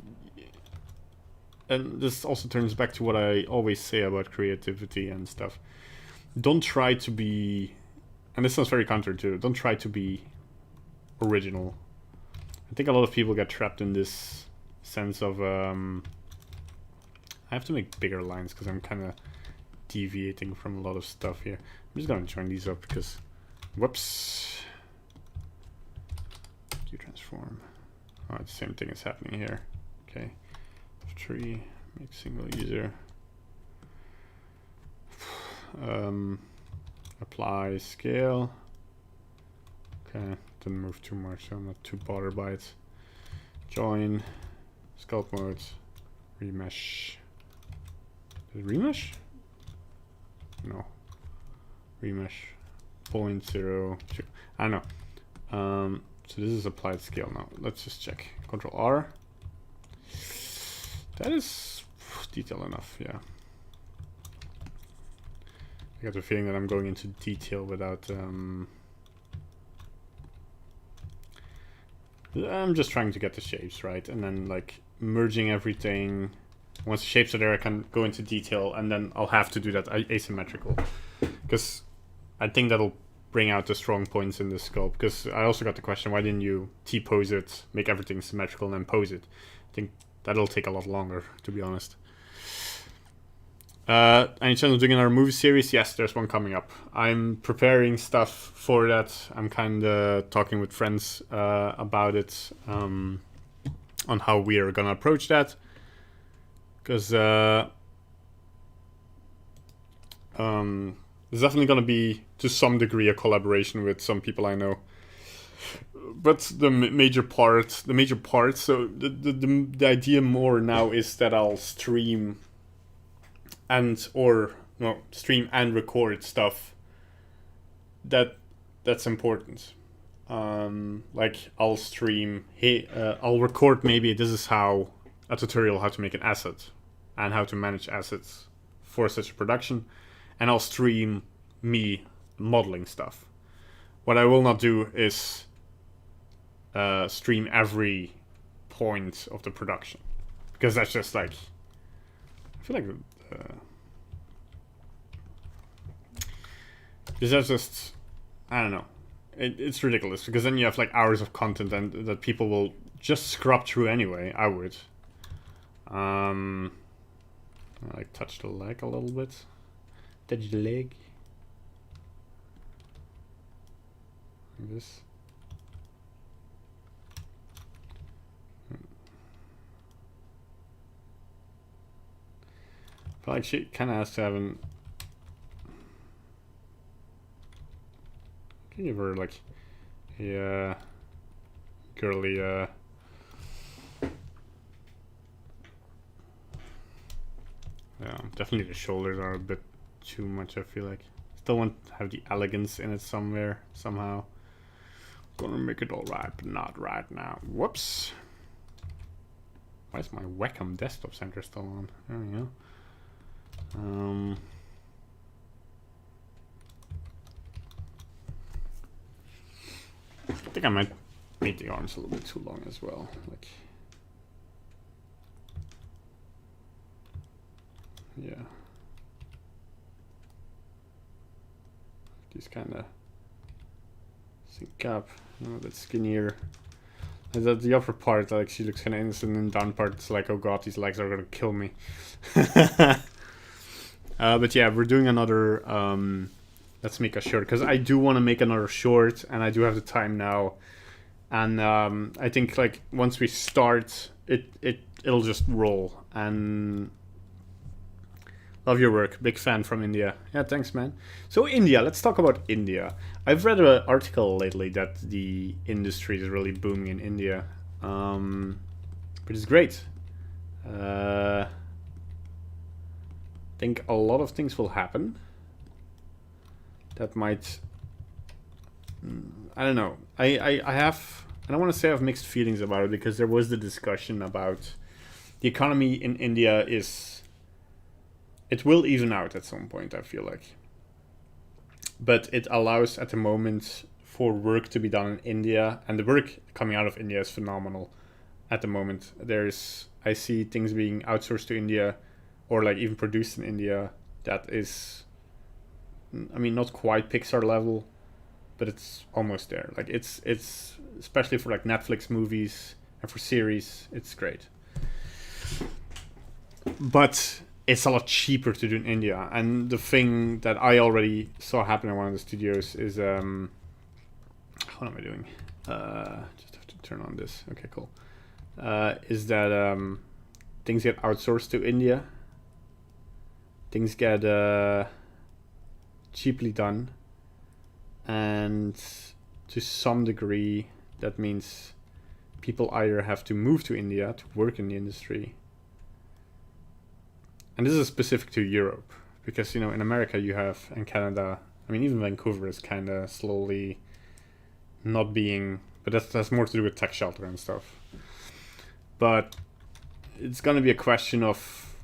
and this also turns back to what I always say about creativity and stuff. Don't try to be, and this sounds very counterintuitive, don't try to be original. I think a lot of people get trapped in this sense of, I have to make bigger lines because I'm kind of deviating from a lot of stuff here. I'm just going to join these up because, whoops. Transform. Oh, the same thing is happening here. Okay. Tree, make single user. Apply scale. Okay, didn't move too much, so I'm not too bothered by it. Join, sculpt mode, remesh. Is it remesh? No. Remesh 0.02. I don't know. So this is applied scale now. Let's just check. Control R. That is detail enough, yeah. I got the feeling that I'm going into detail without I'm just trying to get the shapes right, and then like merging everything. Once the shapes are there, I can go into detail, and then I'll have to do that asymmetrical, because I think that'll bring out the strong points in the sculpt. Because I also got the question, why didn't you T-pose it, make everything symmetrical, and then pose it? I think that'll take a lot longer, to be honest. Any chance of doing another movie series? Yes, there's one coming up. I'm preparing stuff for that. I'm kind of talking with friends about it, on how we are gonna approach that. Because there's definitely gonna be, to some degree, a collaboration with some people I know. But the major part, so the idea more now is that I'll stream stream and record stuff that's important. Like I'll stream, I'll record maybe this is how a tutorial how to make an asset and how to manage assets for such a production, and I'll stream me modeling stuff. What I will not do is stream every point of the production, because that's just like, I feel like because that's just, I don't know, it's ridiculous, because then you have like hours of content and that people will just scrub through anyway. I would I like touch the leg a little bit, touch the leg like this. But like she kind of has to have an. Can give her like a girly yeah, definitely the shoulders are a bit too much, I feel like. Still want to have the elegance in it somewhere, somehow. Gonna make it alright, but not right now. Whoops. Why is my Wacom desktop center still on? There we go. I think I might make the arms a little bit too long as well. Like, yeah, these kind of sync up. A little bit skinnier. And the upper part, like, she looks kind of innocent, and down part, it's like, oh god, these legs are gonna kill me. But yeah, we're doing another let's make a short, because I do want to make another short, and I do have the time now, and I think like once we start it'll just roll. And love your work, big fan from India. Yeah, thanks man. So India, let's talk about India. I've read an article lately that the industry is really booming in India, which is great. I think a lot of things will happen that might, I don't know. I have, and I want to say I have mixed feelings about it, because there was the discussion about the economy in India it will even out at some point, I feel like. But it allows at the moment for work to be done in India, and the work coming out of India is phenomenal at the moment. I see things being outsourced to India, or like even produced in India, that is, I mean, not quite Pixar level, but it's almost there. Like it's especially for like Netflix movies and for series, it's great. But it's a lot cheaper to do in India. And the thing that I already saw happen in one of the studios is what am I doing? Just have to turn on this. Okay, cool. Is that things get outsourced to India. Things get cheaply done, and to some degree that means people either have to move to India to work in the industry, and this is specific to Europe, because in America you have, and Canada, I mean even Vancouver is kind of slowly not being, but that's more to do with tech shelter and stuff. But it's going to be a question of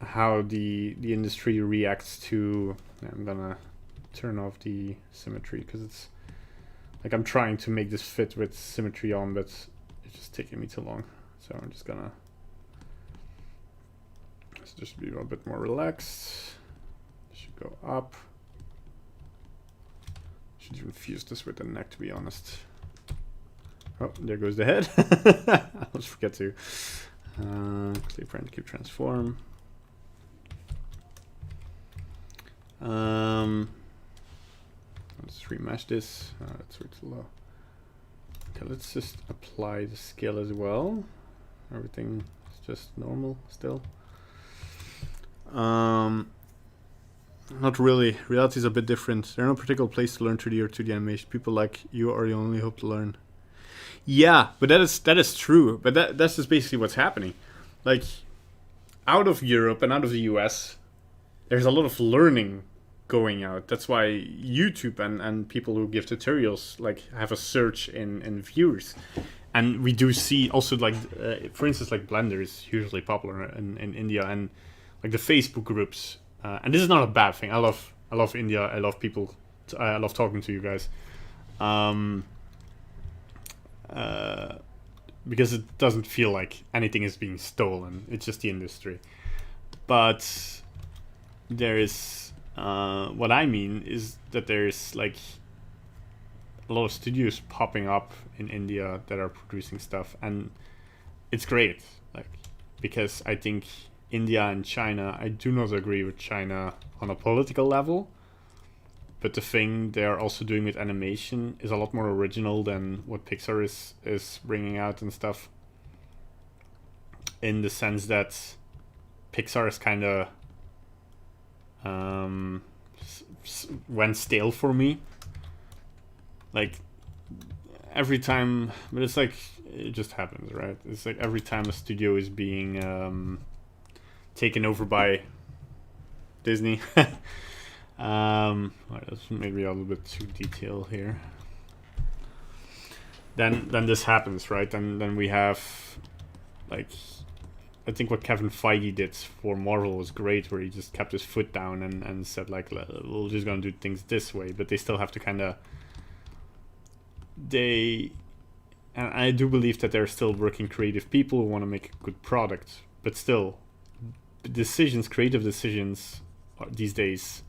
how the industry reacts to. I'm gonna turn off the symmetry, because it's like I'm trying to make this fit with symmetry on, but it's just taking me too long. So I'm just gonna just be a bit more relaxed. Should go up. Should even fuse this with the neck, to be honest. Oh, there goes the head. I almost forget to clear print, keep transform. Let's remesh this. That's way too low. Okay, let's just apply the scale as well. Everything is just normal still. Not really. Reality is a bit different. There's no particular place to learn 3D or 2D animation. People like you are the only hope to learn. Yeah, but that is true. But that's just basically what's happening. Like, out of Europe and out of the US, there's a lot of learning going out. That's why YouTube and people who give tutorials like have a surge in viewers. And we do see also like, for instance, like Blender is hugely popular in India, and like the Facebook groups. And this is not a bad thing. I love India. I love people. I love talking to you guys. Because it doesn't feel like anything is being stolen. It's just the industry. But there is, what I mean is that there's like a lot of studios popping up in India that are producing stuff, and it's great. Like, because I think India and China, I do not agree with China on a political level, but the thing they are also doing with animation is a lot more original than what Pixar is bringing out and stuff. In the sense that Pixar is kind of went stale for me. Like every time, but it's like it just happens, right? It's like every time a studio is being taken over by Disney. That's maybe a little bit too detailed here. Then this happens, right? Then we have, like, I think what Kevin Feige did for Marvel was great, where he just kept his foot down and said like, we're just gonna do things this way, but they still have to kind of. And I do believe that they're still working creative people who want to make a good product, but still, creative decisions these days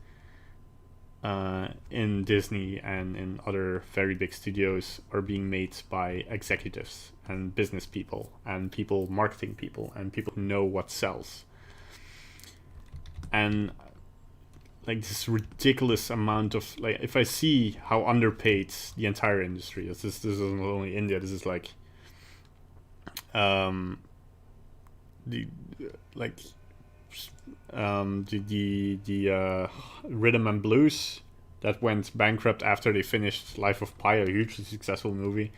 in Disney and in other very big studios are being made by executives and business people and marketing people and people who know what sells. And like this ridiculous amount of, like, if I see how underpaid the entire industry is, this isn't only India, this is like the rhythm and blues that went bankrupt after they finished Life of Pi, a hugely successful movie.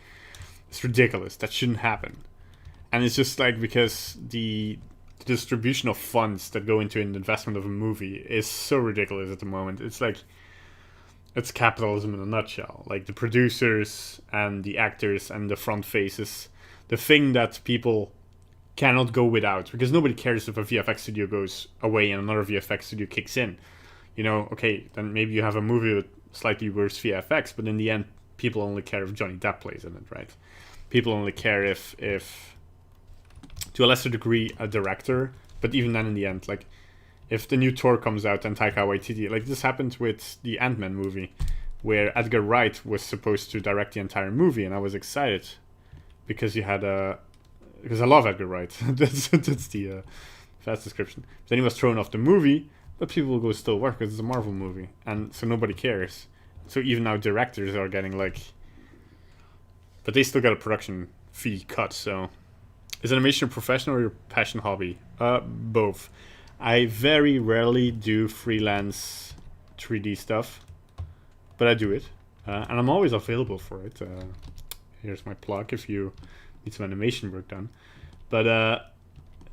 It's ridiculous. That shouldn't happen. And it's just like, because the distribution of funds that go into an investment of a movie is so ridiculous at the moment. It's like, it's capitalism in a nutshell. Like the producers and the actors and the front faces, the thing that people cannot go without, because nobody cares if a VFX studio goes away and another VFX studio kicks in. You know, okay, then maybe you have a movie with slightly worse VFX, but in the end, people only care if Johnny Depp plays in it, right? People only care if to a lesser degree, a director, but even then in the end, like, if the new Thor comes out and Taika Waititi, like this happened with the Ant-Man movie, where Edgar Wright was supposed to direct the entire movie, and I was excited, because because I love Edgar Wright. that's the fast description. Then he was thrown off the movie, but people will go still work because it's a Marvel movie, and so nobody cares. So even now directors are getting like, but they still got a production fee cut. So is animation a profession or your passion hobby? Both. I very rarely do freelance 3D stuff, but I do it, and I'm always available for it. Here's my plug if you need some animation work done. But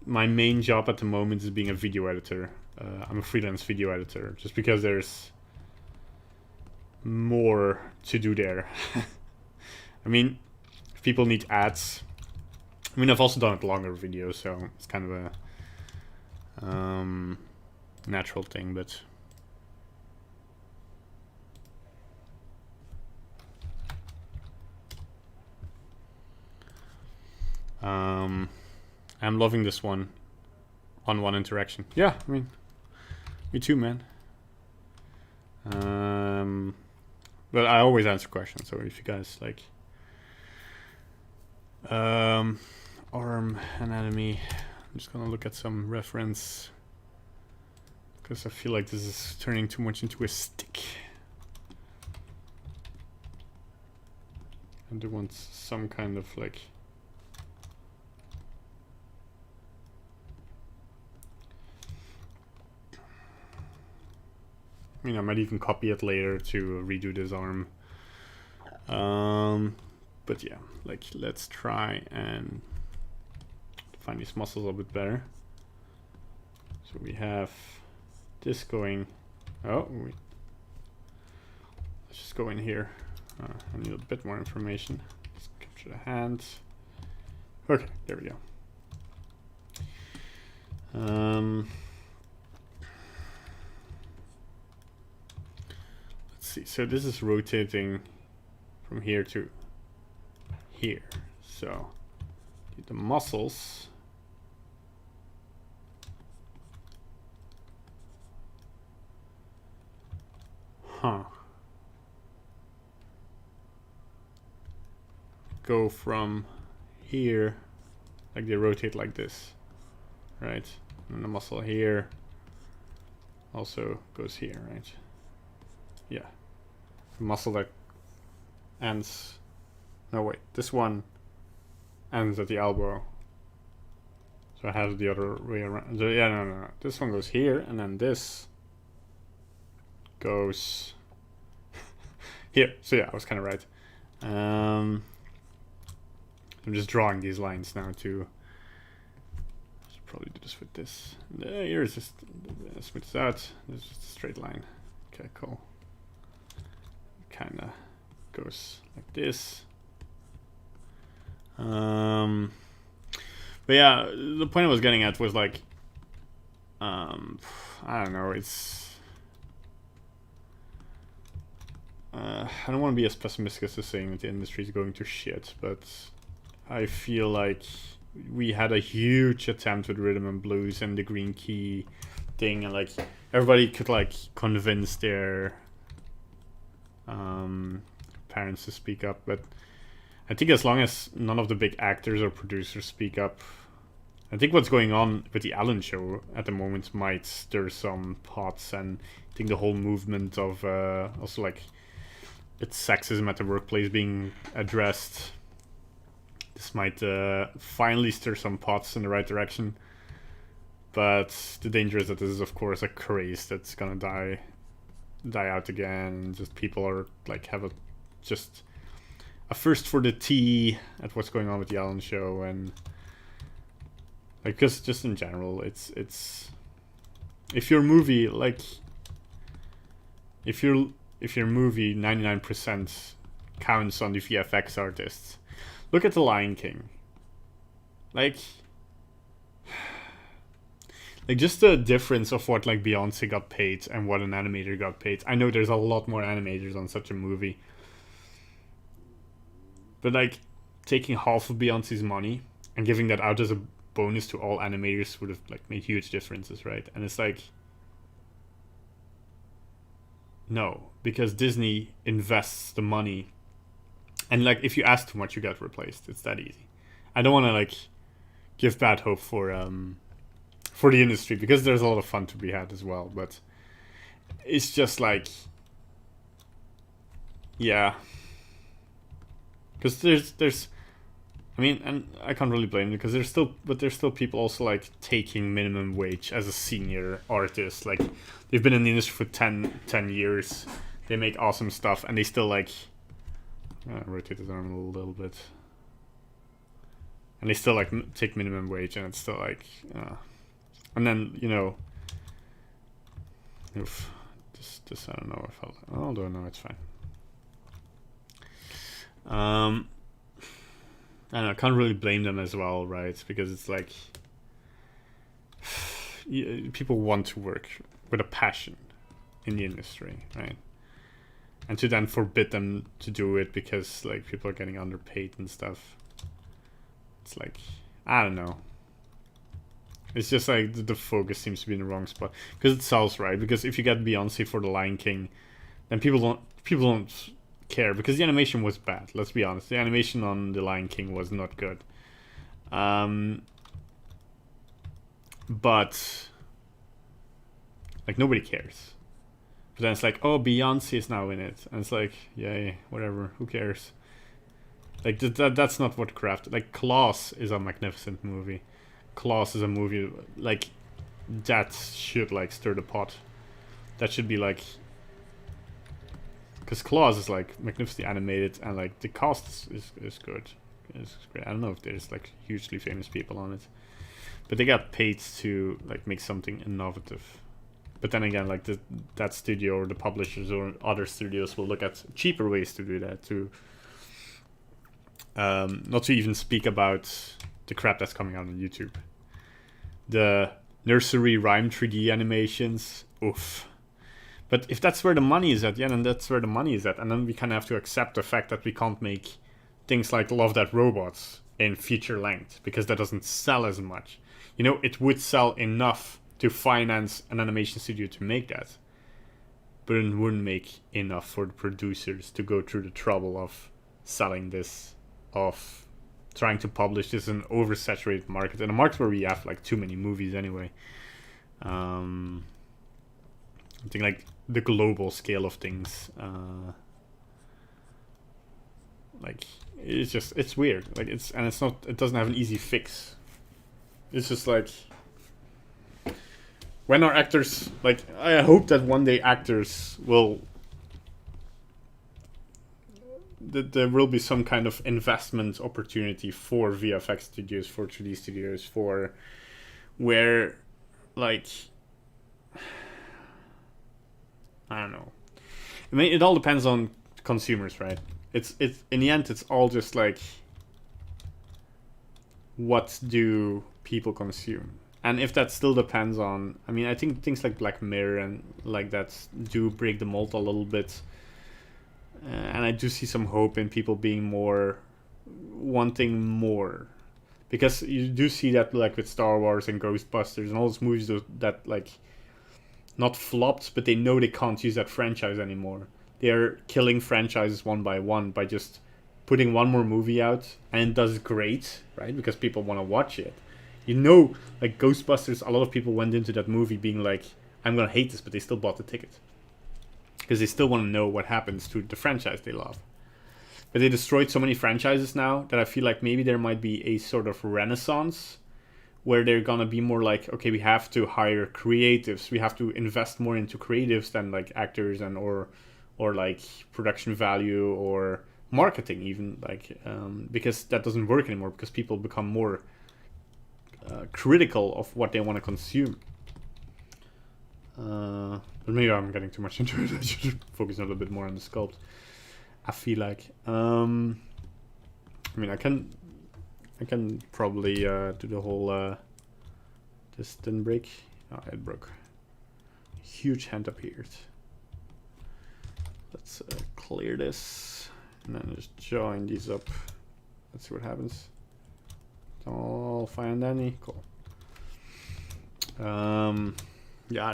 my main job at the moment is being a video editor. I'm a freelance video editor, just because there's more to do there. I mean, if people need ads, I mean, I've also done it longer videos, so it's kind of a natural thing, but I'm loving this one-on-one interaction. Yeah, I mean, me too, man. But I always answer questions, so if you guys like arm anatomy, I'm just gonna look at some reference because I feel like this is turning too much into a stick. I do want some kind of like I might even copy it later to redo this arm. But yeah, like let's try and find these muscles a little bit better. So we have this going. Let's just go in here. I need a bit more information. Let's capture the hand. Okay, there we go. See, so this is rotating from here to here. So the muscles go from here, like they rotate like this, right? And the muscle here also goes here, right? Yeah. The muscle that ends. No, wait. This one ends at the elbow. So it has the other way around. Yeah, no. This one goes here, and then this goes here. So yeah, I was kind of right. I'm just drawing these lines now to. I should probably do this with this. Here's just switch that. This is just a straight line. Okay, cool. Kind of goes like this. But yeah, the point I was getting at was like, I don't know. It's I don't want to be as pessimistic as to saying that the industry is going to shit, but I feel like we had a huge attempt with rhythm and blues and the green key thing, and like everybody could like convince their parents to speak up, but I think as long as none of the big actors or producers speak up, I think what's going on with the Allen show at the moment might stir some pots, and I think the whole movement of also like it's sexism at the workplace being addressed, this might finally stir some pots in the right direction. But the danger is that this is of course a craze that's gonna die out again. Just people are like have just a first for the tea at what's going on with the Allen show, and like because just in general, it's if your movie like if your movie 99% counts on the VFX artists, look at The Lion King, like just the difference of what like Beyonce got paid and what an animator got paid. I know there's a lot more animators on such a movie, but like taking half of Beyonce's money and giving that out as a bonus to all animators would have like made huge differences, right? And it's like, no, because Disney invests the money, and like if you ask too much, you get replaced. It's that easy. I don't want to like give bad hope for the industry, because there's a lot of fun to be had as well, but it's just like, yeah, because there's I mean, and I can't really blame them, because there's still people also like taking minimum wage as a senior artist. Like they've been in the industry for 10 years, they make awesome stuff, and they still like rotate his arm a little bit, and they still like take minimum wage, and it's still like and then, you know, oof, this I don't know if although no, it's fine. I don't know, I can't really blame them as well, right? Because it's like people want to work with a passion in the industry, right? And to then forbid them to do it because like people are getting underpaid and stuff, It's like, I don't know. It's just like the focus seems to be in the wrong spot because it sells, right? Because if you get Beyonce for The Lion King, then people don't care because the animation was bad. Let's be honest, the animation on The Lion King was not good. But like nobody cares. But then it's like, oh, Beyonce is now in it, and it's like, yay, whatever, who cares? Like that's not what Craft. Like Klaus is a magnificent movie. Klaus is a movie like that should like stir the pot. That should be like, because Klaus is like magnificently animated and like the cast is good. It's great. I don't know if there's like hugely famous people on it, but they got paid to like make something innovative. But then again, like that studio or the publishers or other studios will look at cheaper ways to do that too. Not to even speak about the crap that's coming out on YouTube. The nursery rhyme 3D animations, oof. But if that's where the money is at, yeah, then that's where the money is at. And then we kind of have to accept the fact that we can't make things like Love, Death, Robots in feature length because that doesn't sell as much. You know, it would sell enough to finance an animation studio to make that. But it wouldn't make enough for the producers to go through the trouble of selling this, of trying to publish this in an oversaturated market, in a market where we have like too many movies anyway. I think like the global scale of things, like it's weird. Like it doesn't have an easy fix. It's just like, when are actors, like, I hope that one day actors will, that there will be some kind of investment opportunity for VFX studios, for 3D studios, for where, like, I don't know. I mean, it all depends on consumers, right? It's in the end, it's all just like, what do people consume? And if that still depends on, I mean, I think things like Black Mirror and like that do break the mold a little bit. And I do see some hope in people being more, wanting more. Because you do see that like with Star Wars and Ghostbusters and all those movies that like, not flopped, but they know they can't use that franchise anymore. They're killing franchises one by just putting one more movie out, and it does great, right? Because people want to watch it. You know, like Ghostbusters, a lot of people went into that movie being like, I'm gonna hate this, but they still bought the ticket. Because they still want to know what happens to the franchise they love. But they destroyed so many franchises now that I feel like maybe there might be a sort of renaissance where they're gonna be more like, okay, we have to hire creatives. We have to invest more into creatives than like actors and or like production value or marketing even, like because that doesn't work anymore because people become more critical of what they want to consume. But maybe I'm getting too much into it. I should focus a little bit more on the sculpt. I feel like I mean I can probably do the whole this didn't break. Oh, it broke. Huge hand appeared. Let's clear this and then just join these up. Let's see what happens. It's all fine and dandy. Cool. Yeah.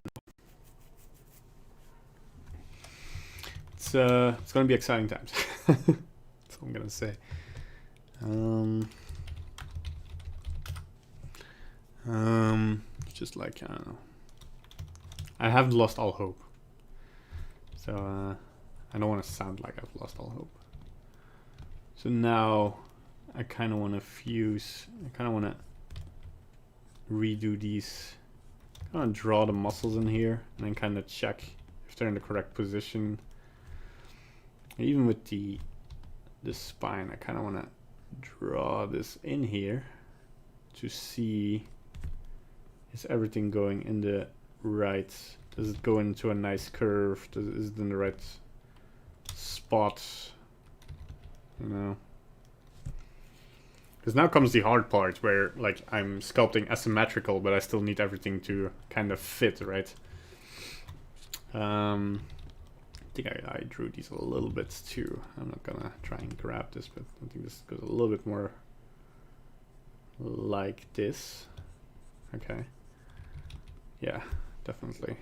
It's gonna be exciting times. That's what I'm gonna say. Just like, I don't know. I haven't lost all hope. So I don't want to sound like I've lost all hope. So now I kind of want to fuse. I kind of want to redo these. I want to draw the muscles in here and then kind of check if they're in the correct position. Even with the spine, I kind of want to draw this in here to see, is everything going in the right, does it go into a nice curve, is it in the right spot, you know? Because now comes the hard part where like I'm sculpting asymmetrical, but I still need everything to kind of fit, right? I think I drew these a little bit too. I'm not gonna try and grab this, but I think this goes a little bit more like this. Okay. Yeah, definitely.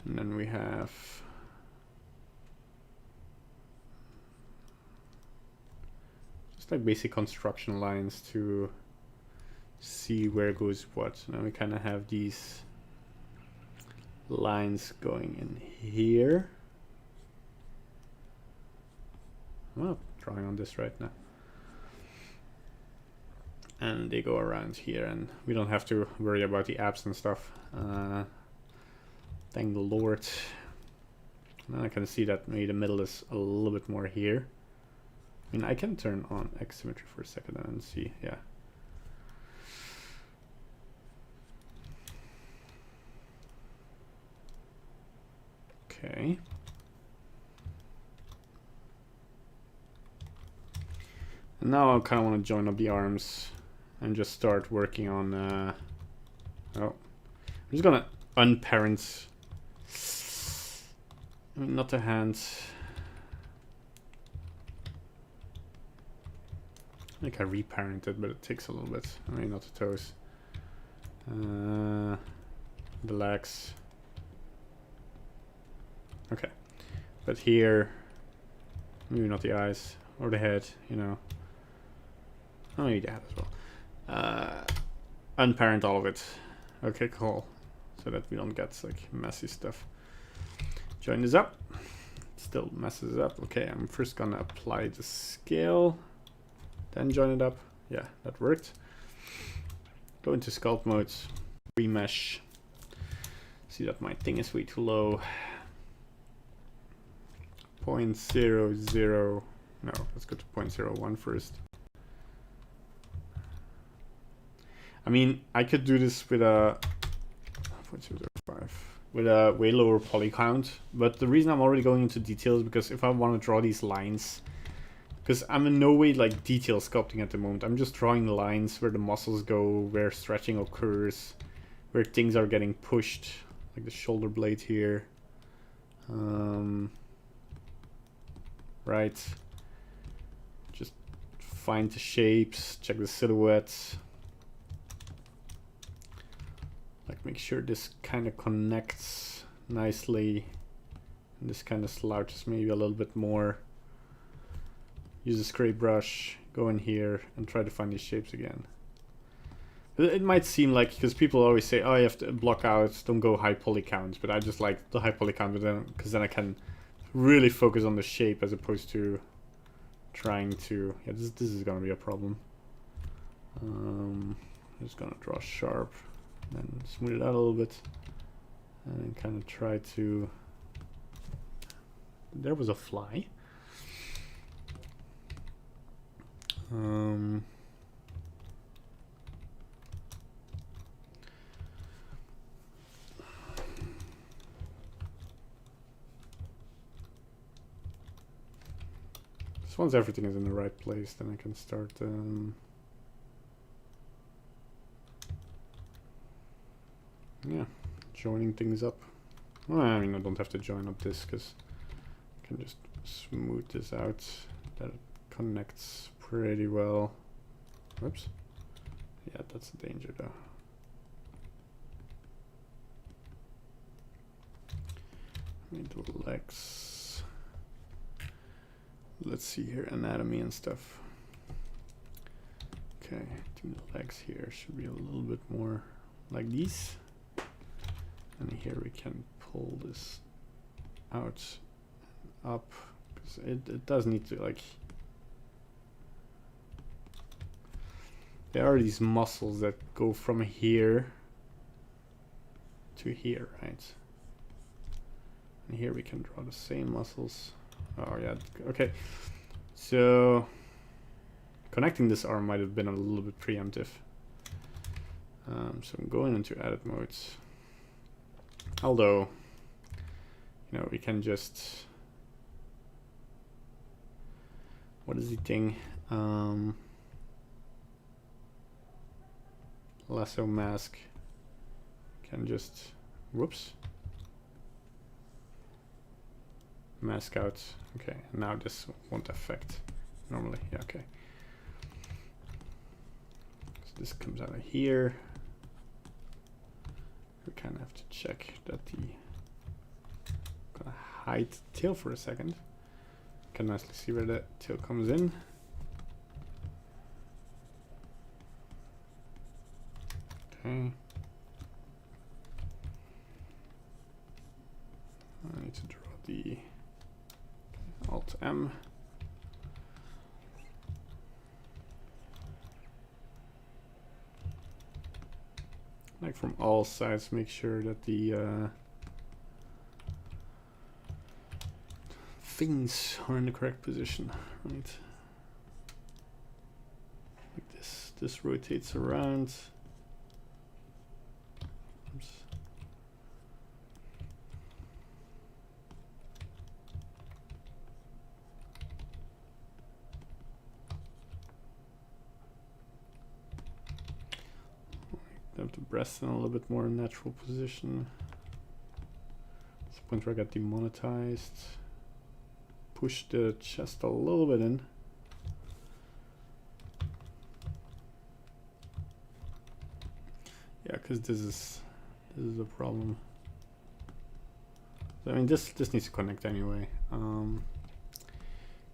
And then we have just like basic construction lines to see where goes what. Now we kind of have these lines going in here. I'm not drawing on this right now. And they go around here, and we don't have to worry about the apps and stuff. Thank the Lord. Now I can see that maybe the middle is a little bit more here. I mean, I can turn on X symmetry for a second and see, yeah. Okay. And now I kind of want to join up the arms and just start working on, oh, I'm just gonna unparent, I mean, not the hands. I think I reparented, but it takes a little bit. I mean, not the toes. The legs. Okay, but here, maybe not the eyes or the head, you know. Oh, maybe the head as well. Unparent all of it. Okay, cool. So that we don't get like messy stuff. Join this up. It still messes up. Okay, I'm first gonna apply the scale, then join it up. Yeah, that worked. Go into sculpt mode, remesh. See that my thing is way too low. 0.00. No, let's go to 0.01 first. I mean, I could do this with a 0.005 with a way lower poly count, but the reason I'm already going into details is because if I want to draw these lines, because I'm in no way like detail sculpting at the moment. I'm just drawing lines where the muscles go, where stretching occurs, where things are getting pushed, like the shoulder blade here. Right. Just find the shapes, check the silhouettes. Like make sure this kind of connects nicely. And this kind of slouches maybe a little bit more. Use a scrape brush, go in here and try to find these shapes again. It might seem like, because people always say, oh, you have to block out, don't go high poly count, but I just like the high poly count because then I can really focus on the shape as opposed to trying to, yeah, this is gonna be a problem. I'm just gonna draw sharp, then smooth it out a little bit, and then kind of try to, there was a fly. Once everything is in the right place, then I can start yeah, joining things up. Well, I mean, I don't have to join up this because I can just smooth this out. That it connects pretty well. Whoops. Yeah, that's a danger though. Let me do legs. Let's see here, anatomy and stuff. Okay, I think the legs here should be a little bit more like these. And here we can pull this out and up, because it does need to, like, there are these muscles that go from here to here, right? And here we can draw the same muscles. Oh yeah, okay. So connecting this arm might have been a little bit preemptive. So I'm going into edit modes. Although, you know, we can just, what is the thing? Lasso mask. Can just, whoops. Mask out. Okay, now this won't affect normally. Yeah, okay. this comes out of here. We kind of have to check that the, gonna hide the tail for a second. Can nicely see where the tail comes in. Okay. I need to draw the Alt M. Like from all sides, make sure that the things are in the correct position, right? Like this rotates around. Oops. Have the breast in a little bit more natural position. That's the point where I got demonetized. Push the chest a little bit in. Yeah, because this is a problem. I mean, this needs to connect anyway.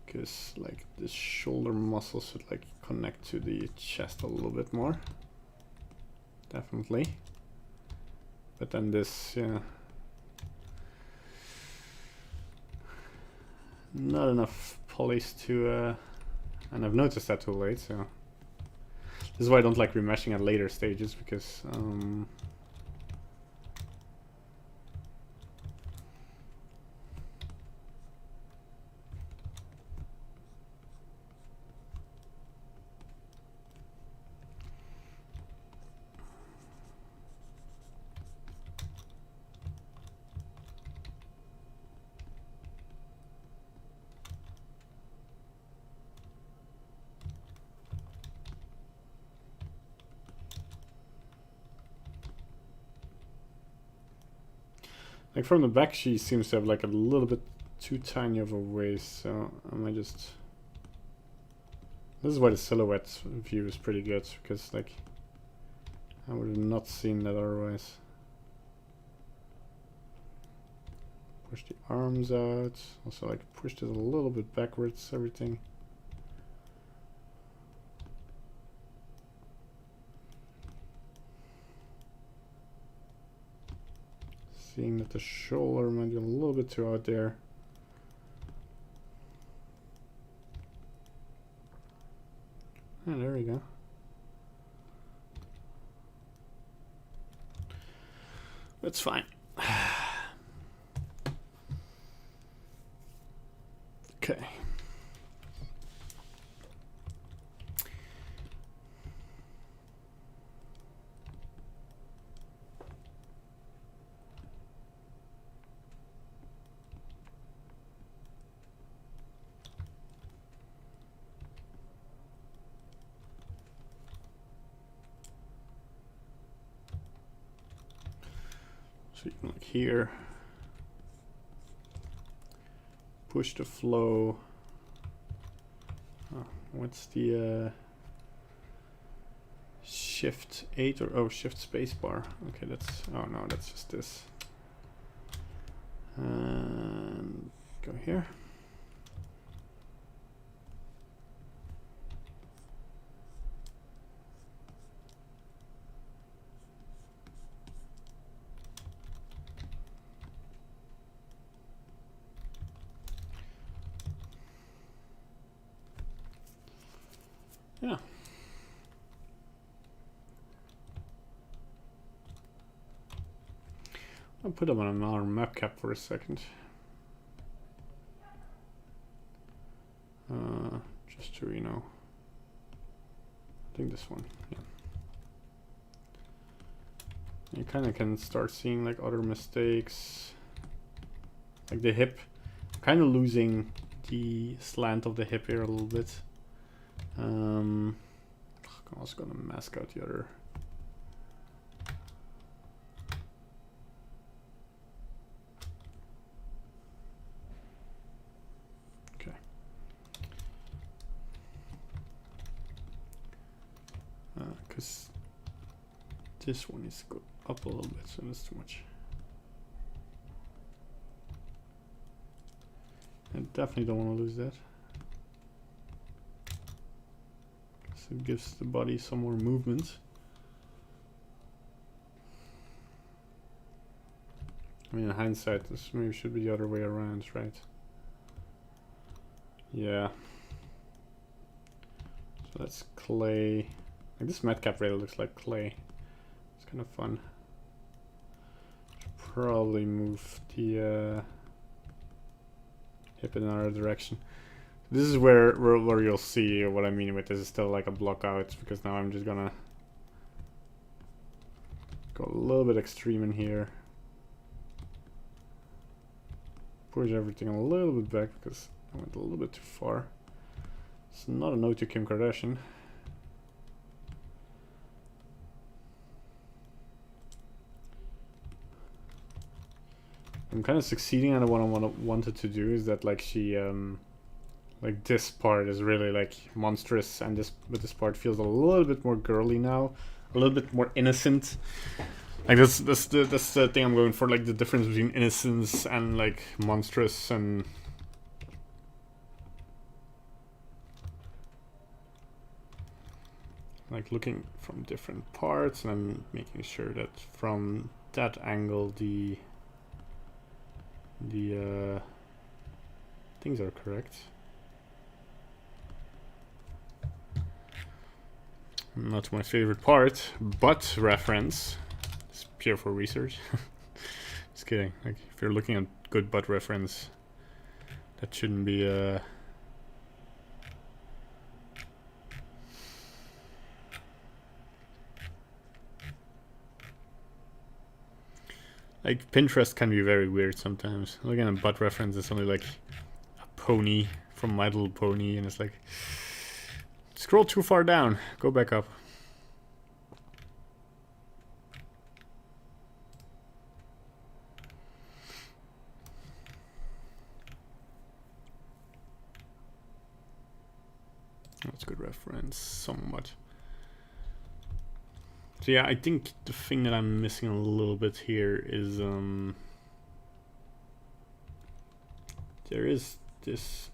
Because like this shoulder muscle should like connect to the chest a little bit more. Definitely. But then this, yeah. Not enough polish to, and I've noticed that too late, so. This is why I don't like remeshing at later stages, because, like from the back, she seems to have like a little bit too tiny of a waist, so I might just. This is why the silhouette view is pretty good, because like I would have not seen that otherwise. Push the arms out. Also like push this a little bit backwards, everything. Seeing that the shoulder might be a little bit too out there. And there we go. That's fine. Okay. So you can look here, push the flow. Oh, what's the shift 8 or shift space bar? Okay, that's, oh no, that's just this. And go here. Yeah. I'll put them on another map cap for a second. Just to, you know, I think this one, yeah. You kind of can start seeing like other mistakes, like the hip. Kind of losing the slant of the hip here a little bit. I'm also gonna mask out the other. Okay. Because This one needs to go up a little bit, so that's too much. I definitely don't want to lose that. So it gives the body some more movement. I mean, in hindsight, this maybe should be the other way around, right? Yeah. So that's clay. Like this madcap really looks like clay. It's kind of fun. Should probably move the hip in another direction. This is where you'll see what I mean with this is still like a block out, because now I'm just gonna go a little bit extreme in here. Push everything a little bit back because I went a little bit too far. It's not a no to Kim Kardashian. I'm kind of succeeding, and what I wanted to do is that like she like this part is really like monstrous, and this part feels a little bit more girly now, a little bit more innocent. Like that's the thing I'm going for, like the difference between innocence and like monstrous, and like looking from different parts, and I'm making sure that from that angle the things are correct. Not my favorite part, but reference. It's pure for research. Just kidding. Like if you're looking at good butt reference, that shouldn't be like Pinterest can be very weird sometimes. Looking at butt reference is something like a pony from My Little Pony, and it's like scroll too far down, go back up. That's a good reference, somewhat. So yeah, I think the thing that I'm missing a little bit here is there is this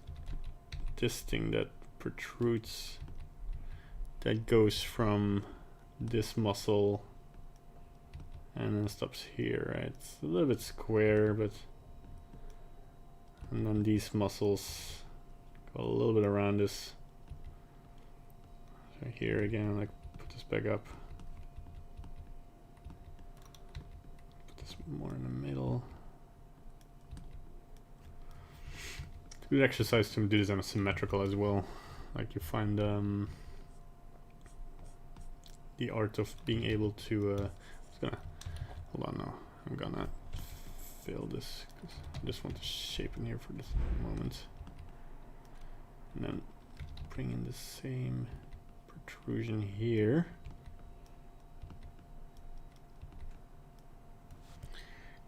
thing that protrudes, that goes from this muscle and then stops here, right? It's a little bit square, but and then these muscles go a little bit around this. So here again, like put this back up. Put this more in the middle. It's a good exercise to do this on a symmetrical as well. Like you find the art of being able to hold on now. I'm gonna fill this because I just want to shape in here for this moment. And then bring in the same protrusion here.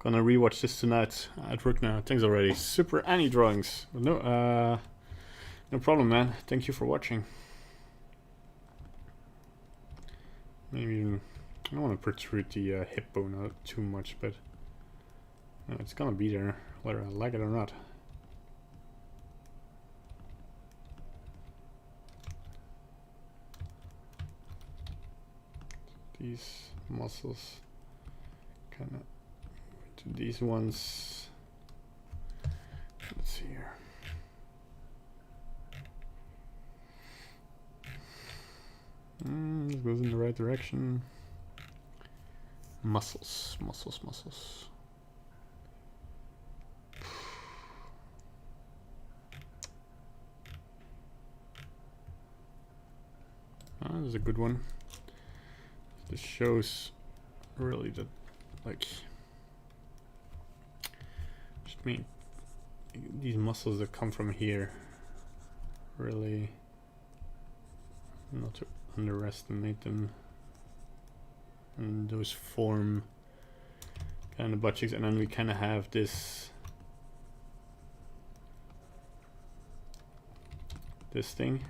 Gonna rewatch this tonight at work now. Thanks already. Super Annie drawings. No problem, man. Thank you for watching. Maybe even, I don't want to protrude the hip bone out too much, but it's gonna be there whether I like it or not. These muscles kind of to these ones. Let's see here. This goes in the right direction. Muscles, muscles, muscles. This is a good one. This shows really that, like, just me, these muscles that come from here, really not to underestimate them, and those form kind of butt cheeks, and then we kind of have this thing.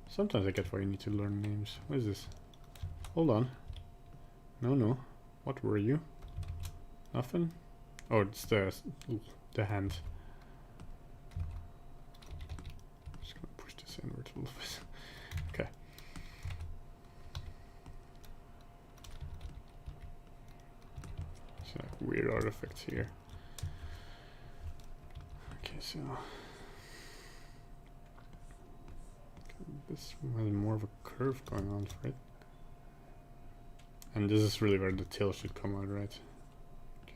Sometimes I get why you need to learn names. What is this? Hold on. No. What were you? Nothing? Oh, it's the hand. Just gonna push this inward a little bit. Okay. It's like weird artifacts here. Okay, so this has more of a curve going on for it. And this is really where the tail should come out, right?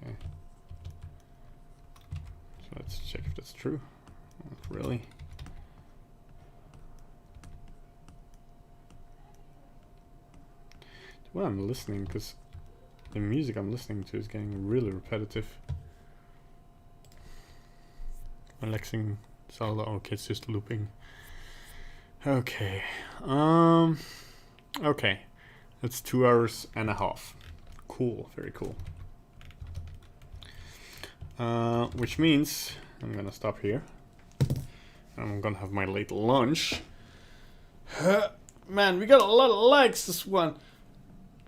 Okay. So let's check if that's true. Not really. Well, I'm listening, because the music I'm listening to is getting really repetitive. Relaxing Zelda. Okay, it's just looping. Okay. Okay. That's 2 hours and a half. Cool. Very cool. Which means I'm gonna stop here. I'm gonna have my late lunch. Man, we got a lot of likes this one.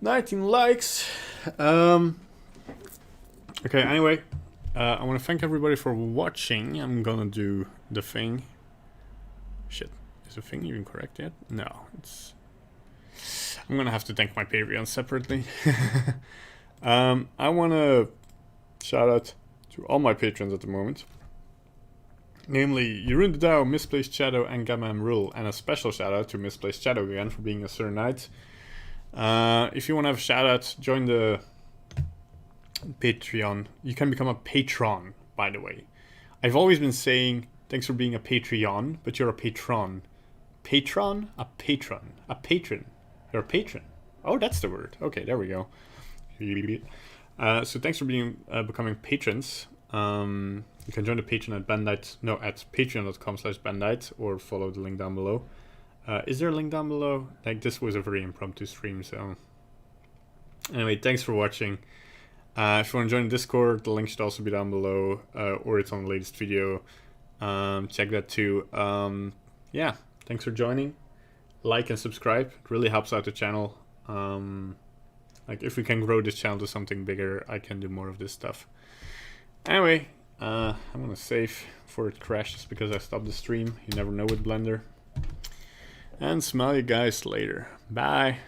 19 likes. Okay, anyway. I want to thank everybody for watching. I'm gonna do the thing. Shit. Is the thing even correct yet? No, it's... I'm gonna have to thank my Patreon separately. I want to shout out to all my patrons at the moment. Namely, Yerun the Dow, Misplaced Shadow, and Gamma Rule. And a special shout out to Misplaced Shadow again for being a Sir Knight. If you want to have a shout out, join the Patreon. You can become a patron, by the way. I've always been saying thanks for being a Patreon, but you're a patron. Patron? A patron. A patron. You're a patron. Oh, that's the word. Okay, there we go. So thanks for being becoming patrons. You can join the Patreon at at patreon.com/bandite, or follow the link down below. Is there a link down below? Like, this was a very impromptu stream, so... Anyway, thanks for watching. If you want to join the Discord, the link should also be down below, or it's on the latest video. Check that too. Yeah, thanks for joining. Like and subscribe. It really helps out the channel. Like, if we can grow this channel to something bigger, I can do more of this stuff. Anyway, I'm gonna save before it crashes because I stopped the stream. You never know with Blender. And smell you guys later. Bye.